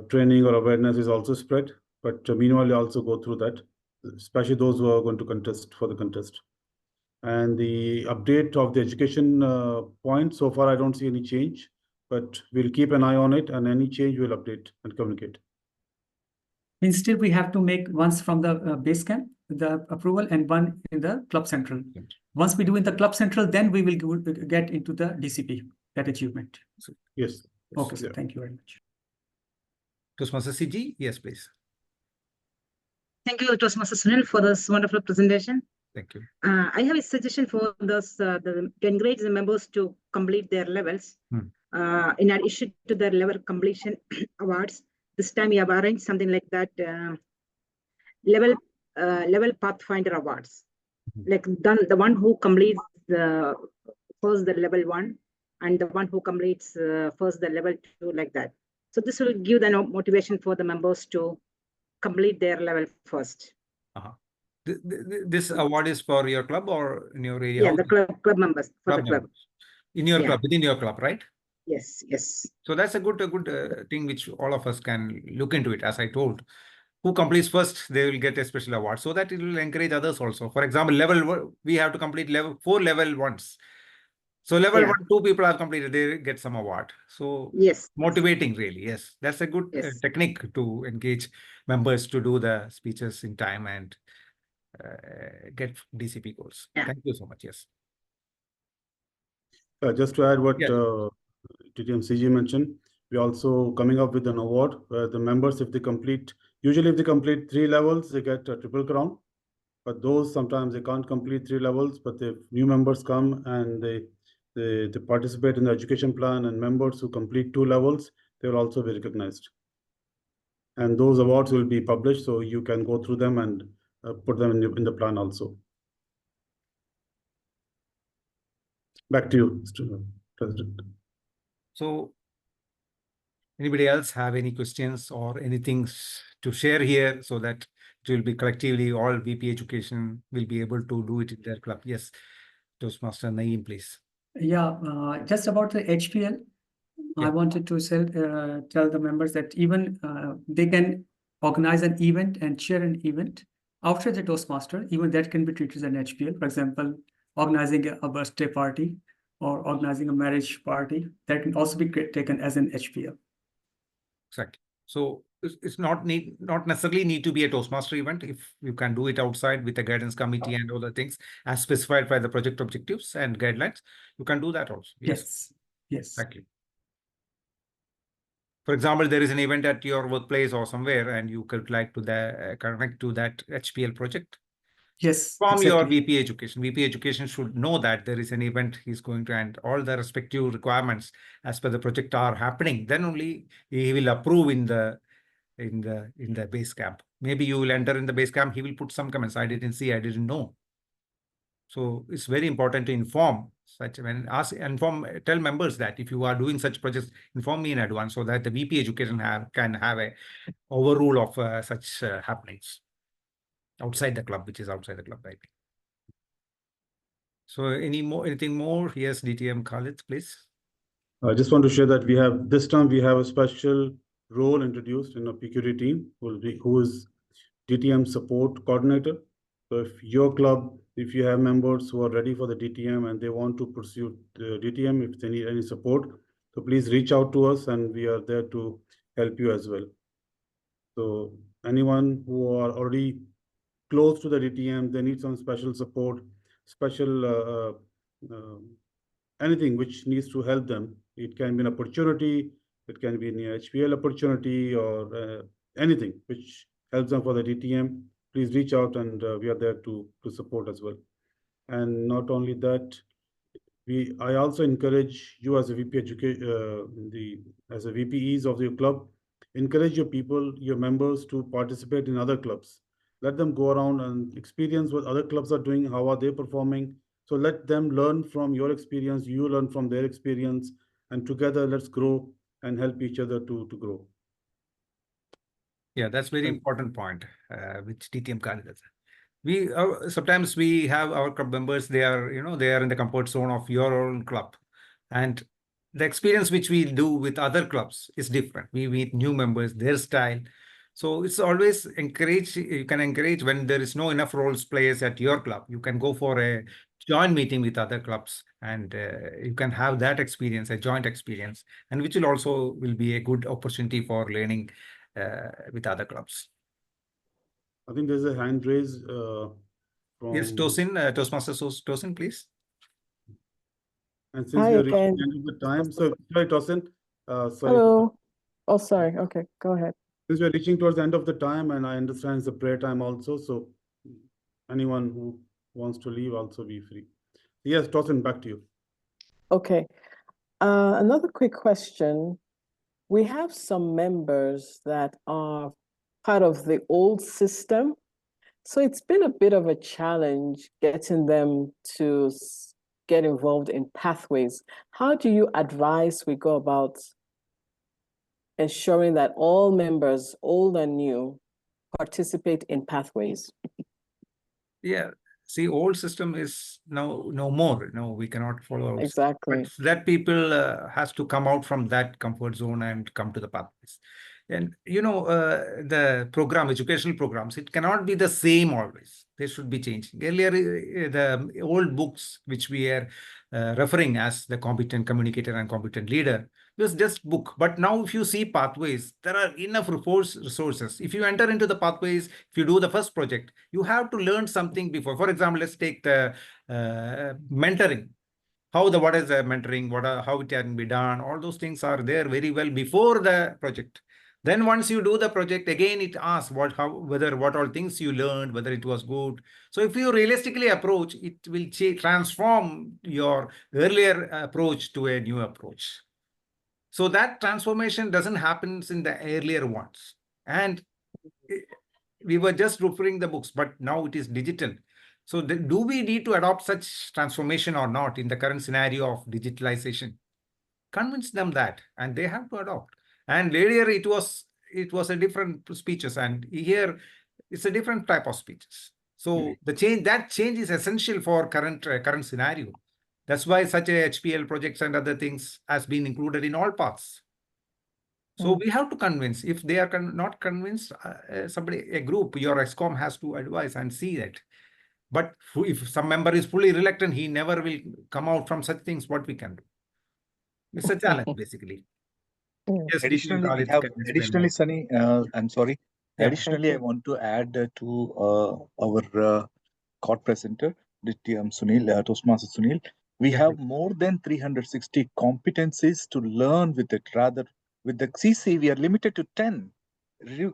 training or awareness is also spread. But meanwhile, you also go through that, especially those who are going to contest for the contest. And the update of the education point, so far I don't see any change, but we'll keep an eye on it, and any change we'll update and communicate. Instead, we have to make once from the base camp, the approval, and one in the club central. Once we do in the club central, then we will get into the DCP, that achievement. Yes. Okay, sir. Thank you very much. Toastmaster CG, yes, please. Thank you, Toastmaster Sunil, for this wonderful presentation. Thank you. I have a suggestion for those to encourage the members to complete their levels. In addition to their level completion awards, this time we have arranged something like that, level Pathfinder awards. Like the one who completes first the level 1, and the one who completes first the level 2, like that. So this will give the motivation for the members to complete their level first. This award is for your club or in your area? Yeah, the club members, for club the club. members. In your Yeah. club, within your club, right? Yes, yes. So that's a good thing which all of us can look into it. As I told, who completes first, they will get a special award, so that it will encourage others also. For example, we have to complete 4 level 1s. So level 1, 2 people have completed, they get some award. So yes, motivating really. Yes, that's a good technique to engage members to do the speeches in time and get DCP goals. Thank you so much. Yes. Just to add what TTM CG mentioned, we're also coming up with an award where the members, usually if they complete 3 levels, they get a triple crown. But those sometimes they can't complete 3 levels, but if new members come and they participate in the education plan, and members who complete 2 levels, they will also be recognized. And those awards will be published, so you can go through them and put them in the plan also. Back to you, Mr. President. So, anybody else have any questions or anything to share here, so that it will be collectively all VP education will be able to do it in their club? Yes, Toastmaster Naeem, please. Yeah, just about the HPL, I wanted to tell the members that even they can organize an event and chair an event after the Toastmaster. Even that can be treated as an HPL. For example, organizing a birthday party or organizing a marriage party, that can also be taken as an HPL. Exactly. So it's not necessarily need to be a Toastmaster event. If you can do it outside with a guidance committee and other things as specified by the project objectives and guidelines, you can do that also. Yes. Yes. Exactly. For example, there is an event at your workplace or somewhere, and you could like to connect to that HPL project. Yes. From your VP education. VP education should know that there is an event he's going to, and all the respective requirements as per the project are happening. Then only he will approve in the base camp. Maybe you will enter in the base camp. He will put some comments. I didn't see. I didn't know. So it's very important to inform tell members that if you are doing such projects, inform me in advance, so that the VP education can have a overrule of such happenings outside the club, which is outside the club, I think. So anything more? Yes, DTM Khalid, please. I just want to share that this time we have a special role introduced in our PQD team, who is DTM support coordinator. So if your club, if you have members who are ready for the DTM and they want to pursue the DTM, if they need any support, so please reach out to us and we are there to help you as well. So anyone who are already close to the DTM, they need some special support, anything which needs to help them. It can be an opportunity, it can be an HPL opportunity, or anything which helps them for the DTM. Please reach out, and we are there to support as well. And not only that, I also encourage you as a VP as a VPEs of your club, encourage your members to participate in other clubs. Let them go around and experience what other clubs are doing, how are they performing. So let them learn from your experience, you learn from their experience, and together let's grow and help each other to grow. Yeah, that's very important point, which DTM Khalid has. Sometimes we have our club members, they are in the comfort zone of your own club. And the experience which we do with other clubs is different. We meet new members, their style. So it's always encourage, you can encourage when there is no enough roles players at your club. You can go for a joint meeting with other clubs and you can have that experience, a joint experience, and which will be a good opportunity for learning with other clubs. I think there's a hand raised from... Yes, Tosin, Toastmasters Tosin, please. And since Hi we are reaching again. the end of the time, so sorry, Tosin. Sorry. Hello. Oh, sorry. Okay, go ahead. Since we're reaching towards the end of the time, and I understand it's a prayer time also, so anyone who wants to leave also be free. Yes, Tosin, back to you. Okay. Another quick question. We have some members that are part of the old system. So it's been a bit of a challenge getting them to get involved in pathways. How do you advise we go about ensuring that all members, old and new, participate in pathways? Yeah, see, old system is now no more. No, we cannot follow old system. Exactly. But that people has to come out from that comfort zone and come to the pathways. And the educational programs, it cannot be the same always. They should be changing. Earlier, the old books which we are referring as the competent communicator and competent leader was just book. But now if you see pathways, there are enough resources. If you enter into the pathways, if you do the first project, you have to learn something before. For example, let's take the mentoring. What is the mentoring, how it can be done, all those things are there very well before the project. Then once you do the project, again it asks what all things you learned, whether it was good. So if you realistically approach, it will transform your earlier approach to a new approach. So that transformation doesn't happen in the earlier ones. And we were just referring the books, but now it is digital. So do we need to adopt such transformation or not in the current scenario of digitalization? Convince them that, and they have to adopt. And earlier it was a different speeches, and here it's a different type of speeches. So that change is essential for current scenario. That's why such a HPL projects and other things has been included in all paths. So we have to convince. If they are not convinced, a group, your ExCom has to advise and see that. But if some member is fully reluctant, he never will come out from such things. What we can do? It's a challenge, basically. Yes, additionally, Sunny, I'm sorry. Yeah. Additionally, I want to add to our COT presenter, Sunil, Toastmaster Sunil. We have more than 360 competencies to learn with it. Rather, with the CC, we are limited to 10.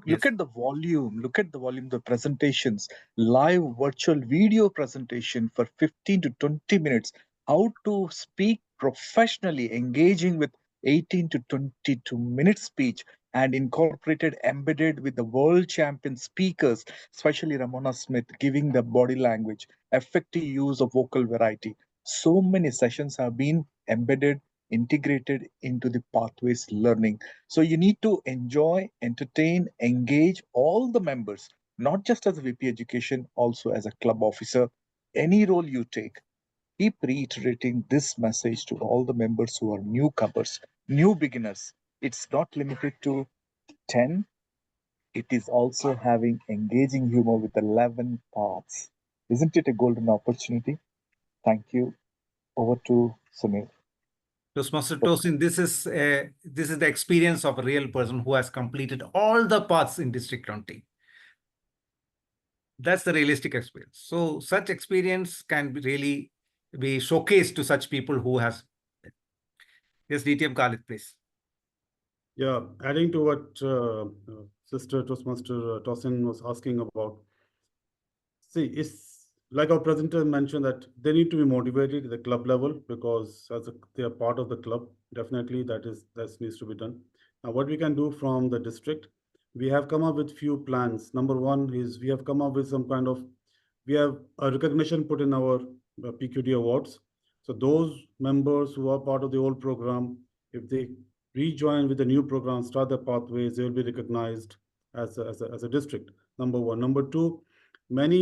Look at the volume. Look at the volume. The presentations, live virtual video presentation for 15 to 20 minutes. How to speak professionally, engaging with 18 to 22 minute speech, and incorporated, embedded with the world champion speakers, especially Ramona Smith, giving the body language, effective use of vocal variety. So many sessions have been embedded, integrated into the pathways learning. So you need to enjoy, entertain, engage all the members, not just as a VP education, also as a club officer, any role you take. Keep reiterating this message to all the members who are newcomers, new beginners. It's not limited to 10. It is also having engaging humor with 11 paths. Isn't it a golden opportunity? Thank you. Over to Sunil. Toastmaster Tosin, this is the experience of a real person who has completed all the paths in district county. That's the realistic experience. So such experience can really be showcased to such people who has. Yes, DTM Khalid, please. Yeah, adding to what Sister Toastmaster Tosin was asking about. See, it's like our presenter mentioned that they need to be motivated at the club level because they are part of the club. Definitely, that needs to be done. Now, what we can do from the district, we have come up with few plans. Number one is we have come up with we have a recognition put in our PQD awards. So those members who are part of the old program, if they rejoin with the new program, start their pathways, they will be recognized as a district. Number one. Number two, when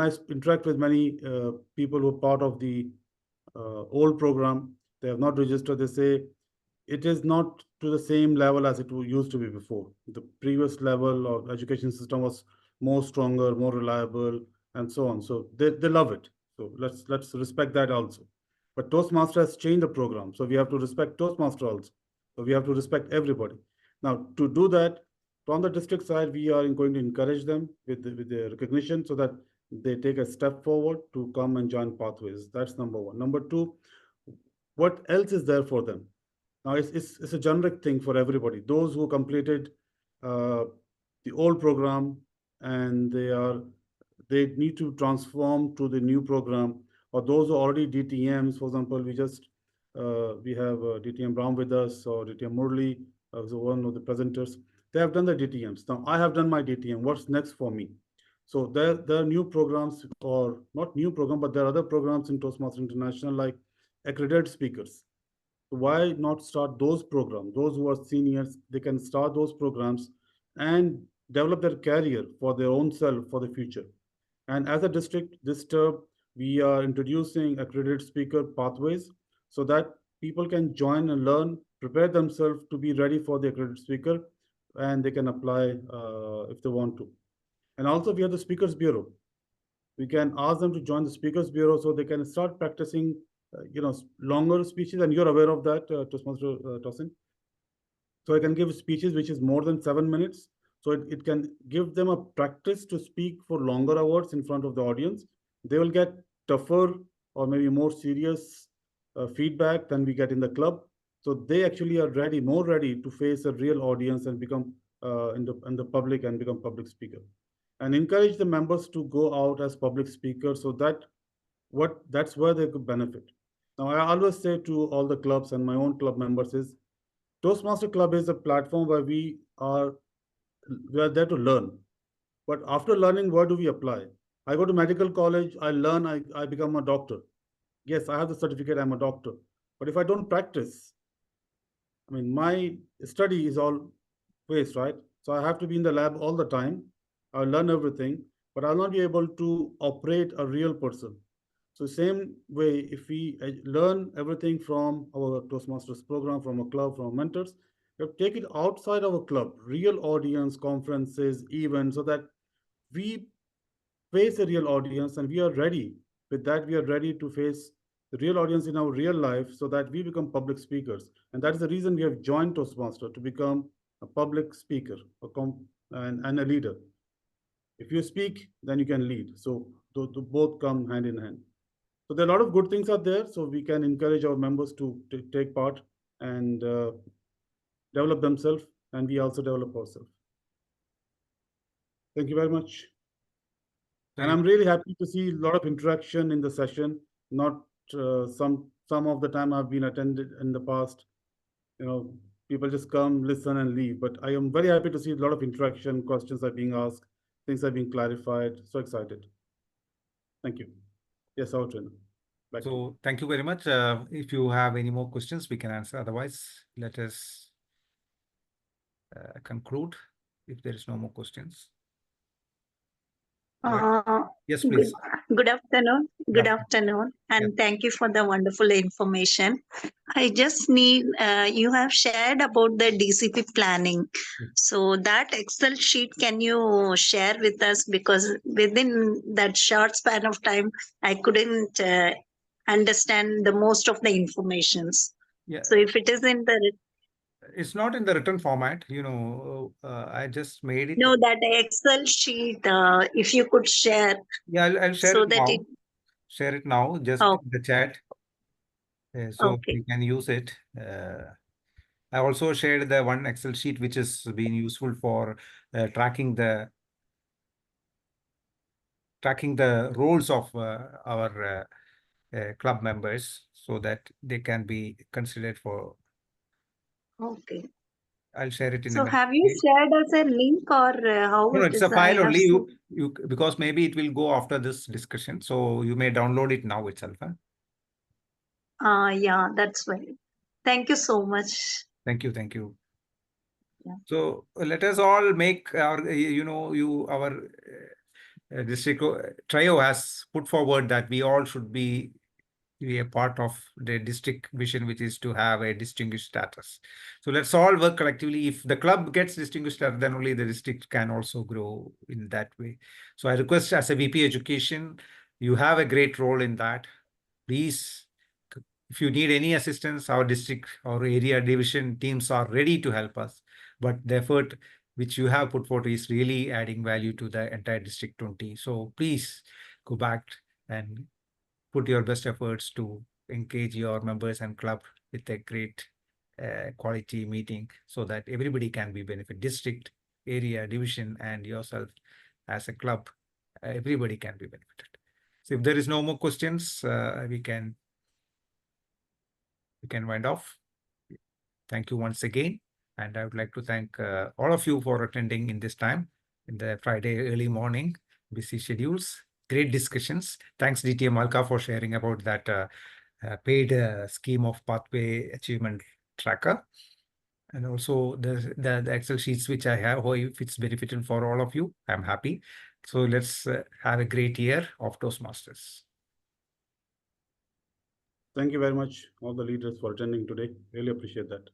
I interact with many people who are part of the old program, they have not registered. They say it is not to the same level as it used to be before. The previous level of education system was more stronger, more reliable, and so on. So they love it. So let's respect that also. But Toastmaster has changed the program. So we have to respect Toastmaster also. So we have to respect everybody. Now, to do that, from the district side, we are going to encourage them with the recognition so that they take a step forward to come and join Pathways. That's number one. Number two, what else is there for them? Now, it's a generic thing for everybody. Those who completed the old program and they need to transform to the new program, or those who are already DTMs, for example, we have DTM Brown with us, or DTM Murli, who's one of the presenters. They have done the DTMs. Now, I have done my DTM. What's next for me? So there are new programs, or not new program, but there are other programs in Toastmasters International like accredited speakers. Why not start those programs? Those who are seniors, they can start those programs and develop their career for their own self for the future. And as a district, this term, we are introducing accredited speaker pathways so that people can join and learn, prepare themselves to be ready for the accredited speaker, and they can apply if they want to. And also we have the Speakers Bureau. We can ask them to join the Speakers Bureau so they can start practicing longer speeches, and you're aware of that, Toastmaster Tosin. So I can give speeches which is more than 7 minutes. So it can give them a practice to speak for longer hours in front of the audience. They will get tougher or maybe more serious feedback than we get in the club. So they actually are ready, more ready to face a real audience and become in the public and become public speaker. And encourage the members to go out as public speakers so that's where they could benefit. Now, I always say to all the clubs and my own club members is Toastmaster Club is a platform where we are there to learn. But after learning, where do we apply? I go to medical college, I learn, I become a doctor. Yes, I have the certificate, I'm a doctor. But if I don't practice, I mean, my study is all waste, right? So I have to be in the lab all the time. I'll learn everything, but I'll not be able to operate a real person. So same way, if we learn everything from our Toastmasters program, from a club, from mentors, we have to take it outside our club, real audience, conferences, events, so that we face a real audience and we are ready. With that, we are ready to face the real audience in our real life so that we become public speakers. And that is the reason we have joined Toastmaster, to become a public speaker and a leader. If you speak, then you can lead. So both come hand in hand. So there are a lot of good things out there. So we can encourage our members to take part and develop themselves, and we also develop ourselves. Thank you very much. And I'm really happy to see a lot of interaction in the session. Not some of the time I've been attended in the past, people just come, listen, and leave. But I am very happy to see a lot of interaction. Questions are being asked, things are being clarified. So excited. Thank you. Yes, our trainer. So thank you very much. If you have any more questions, we can answer. Otherwise, let us conclude if there is no more questions. Yes, please. Good afternoon. Good afternoon. And thank you for the wonderful information. I just need, you have shared about the DCP planning. So that Excel sheet, can you share with us? Because within that short span of time, I couldn't understand the most of the informations. Yeah. So if it is in the... It's not in the written format, I just made it. No, that Excel sheet, if you could share. Yeah, I'll share so it that now. it... Share it now, just in the chat. So we can use it. I also shared the one Excel sheet, which is being useful for tracking the roles of our club members, so that they can be considered for. Okay. I'll share it in. So have you shared us a link, or how No, it it's is? a file only. You because maybe it will go after this discussion, so you may download it now itself. Huh? Yeah, that's right. Thank you so much. Thank you. Thank you. Yeah. So let us all make our, our district trio has put forward that we all should be be a part of the district vision, which is to have a distinguished status. So let's all work collectively. If the club gets distinguished status, then only the district can also grow in that way. So I request, as a VP Education, you have a great role in that. Please, if you need any assistance, our district or area division teams are ready to help us. But the effort which you have put forth is really adding value to the entire District 20. So please go back and put your best efforts to engage your members and club with a great quality meeting so that everybody can be benefit. District, area, division, and yourself as a club, everybody can be benefited. So if there is no more questions, we can wind off. Thank you once again. And I would like to thank all of you for attending in this time, in the Friday early morning, busy schedules, great discussions. Thanks DTM Alka for sharing about that paid scheme of pathway achievement tracker. And also the Excel sheets which I have, if it's benefited for all of you, I'm happy. So let's have a great year of Toastmasters. Thank you very much, all the leaders, for attending today. Really appreciate that.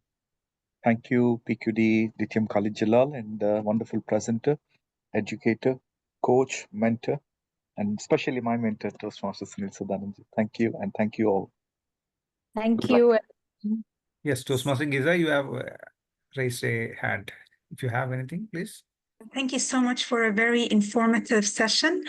Thank you, PQD, DTM Khalid Jalal, and wonderful presenter, educator, coach, mentor, and especially my mentor, Toastmaster Sunil Sadanand. Thank you, and thank you all. Thank Good luck. you. Yes, Toastmaster Giza, you have raised a hand. If you have anything, please. Thank you so much for a very informative session.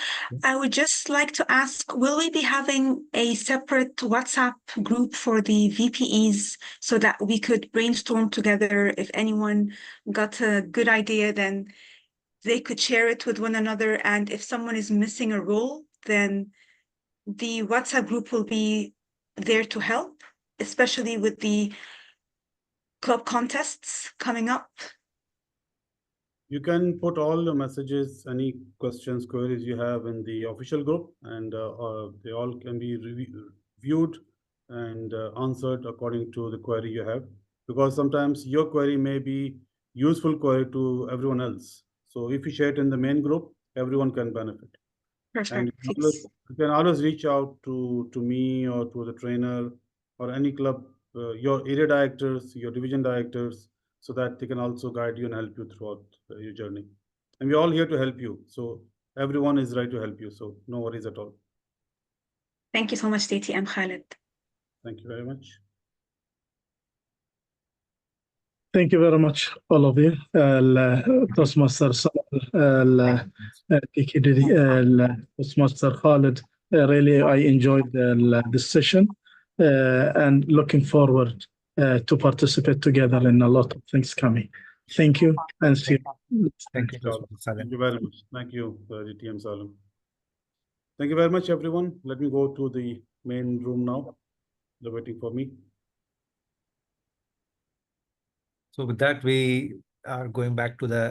I would just like to ask, will we be having a separate WhatsApp group for the VPEs so that we could brainstorm together? If anyone got a good idea, then they could share it with one another. And if someone is missing a role, then the WhatsApp group will be there to help, especially with the club contests coming up. You can put all the messages, any questions, queries you have in the official group, and they all can be viewed and answered according to the query you have. Because sometimes your query may be useful query to everyone else. So if you share it in the main group, everyone can benefit. Perfect. And you can always reach out to me or to the trainer or any club, your area directors, your division directors, so that they can also guide you and help you throughout your journey. And we're all here to help you. So everyone is right to help you. So no worries at all. Thank you so much, DTM Khalid. Thank you very much. Thank you very much, all of you. Toastmaster Toastmaster Khalid. Really, I enjoyed this session and looking forward to participate together in a lot of things coming. Thank you and see you. Thank you. Thank you very much. Thank you, DTM Salam. Thank you very much, everyone. Let me go to the main room now. They're waiting for me. So with that, we are going back to the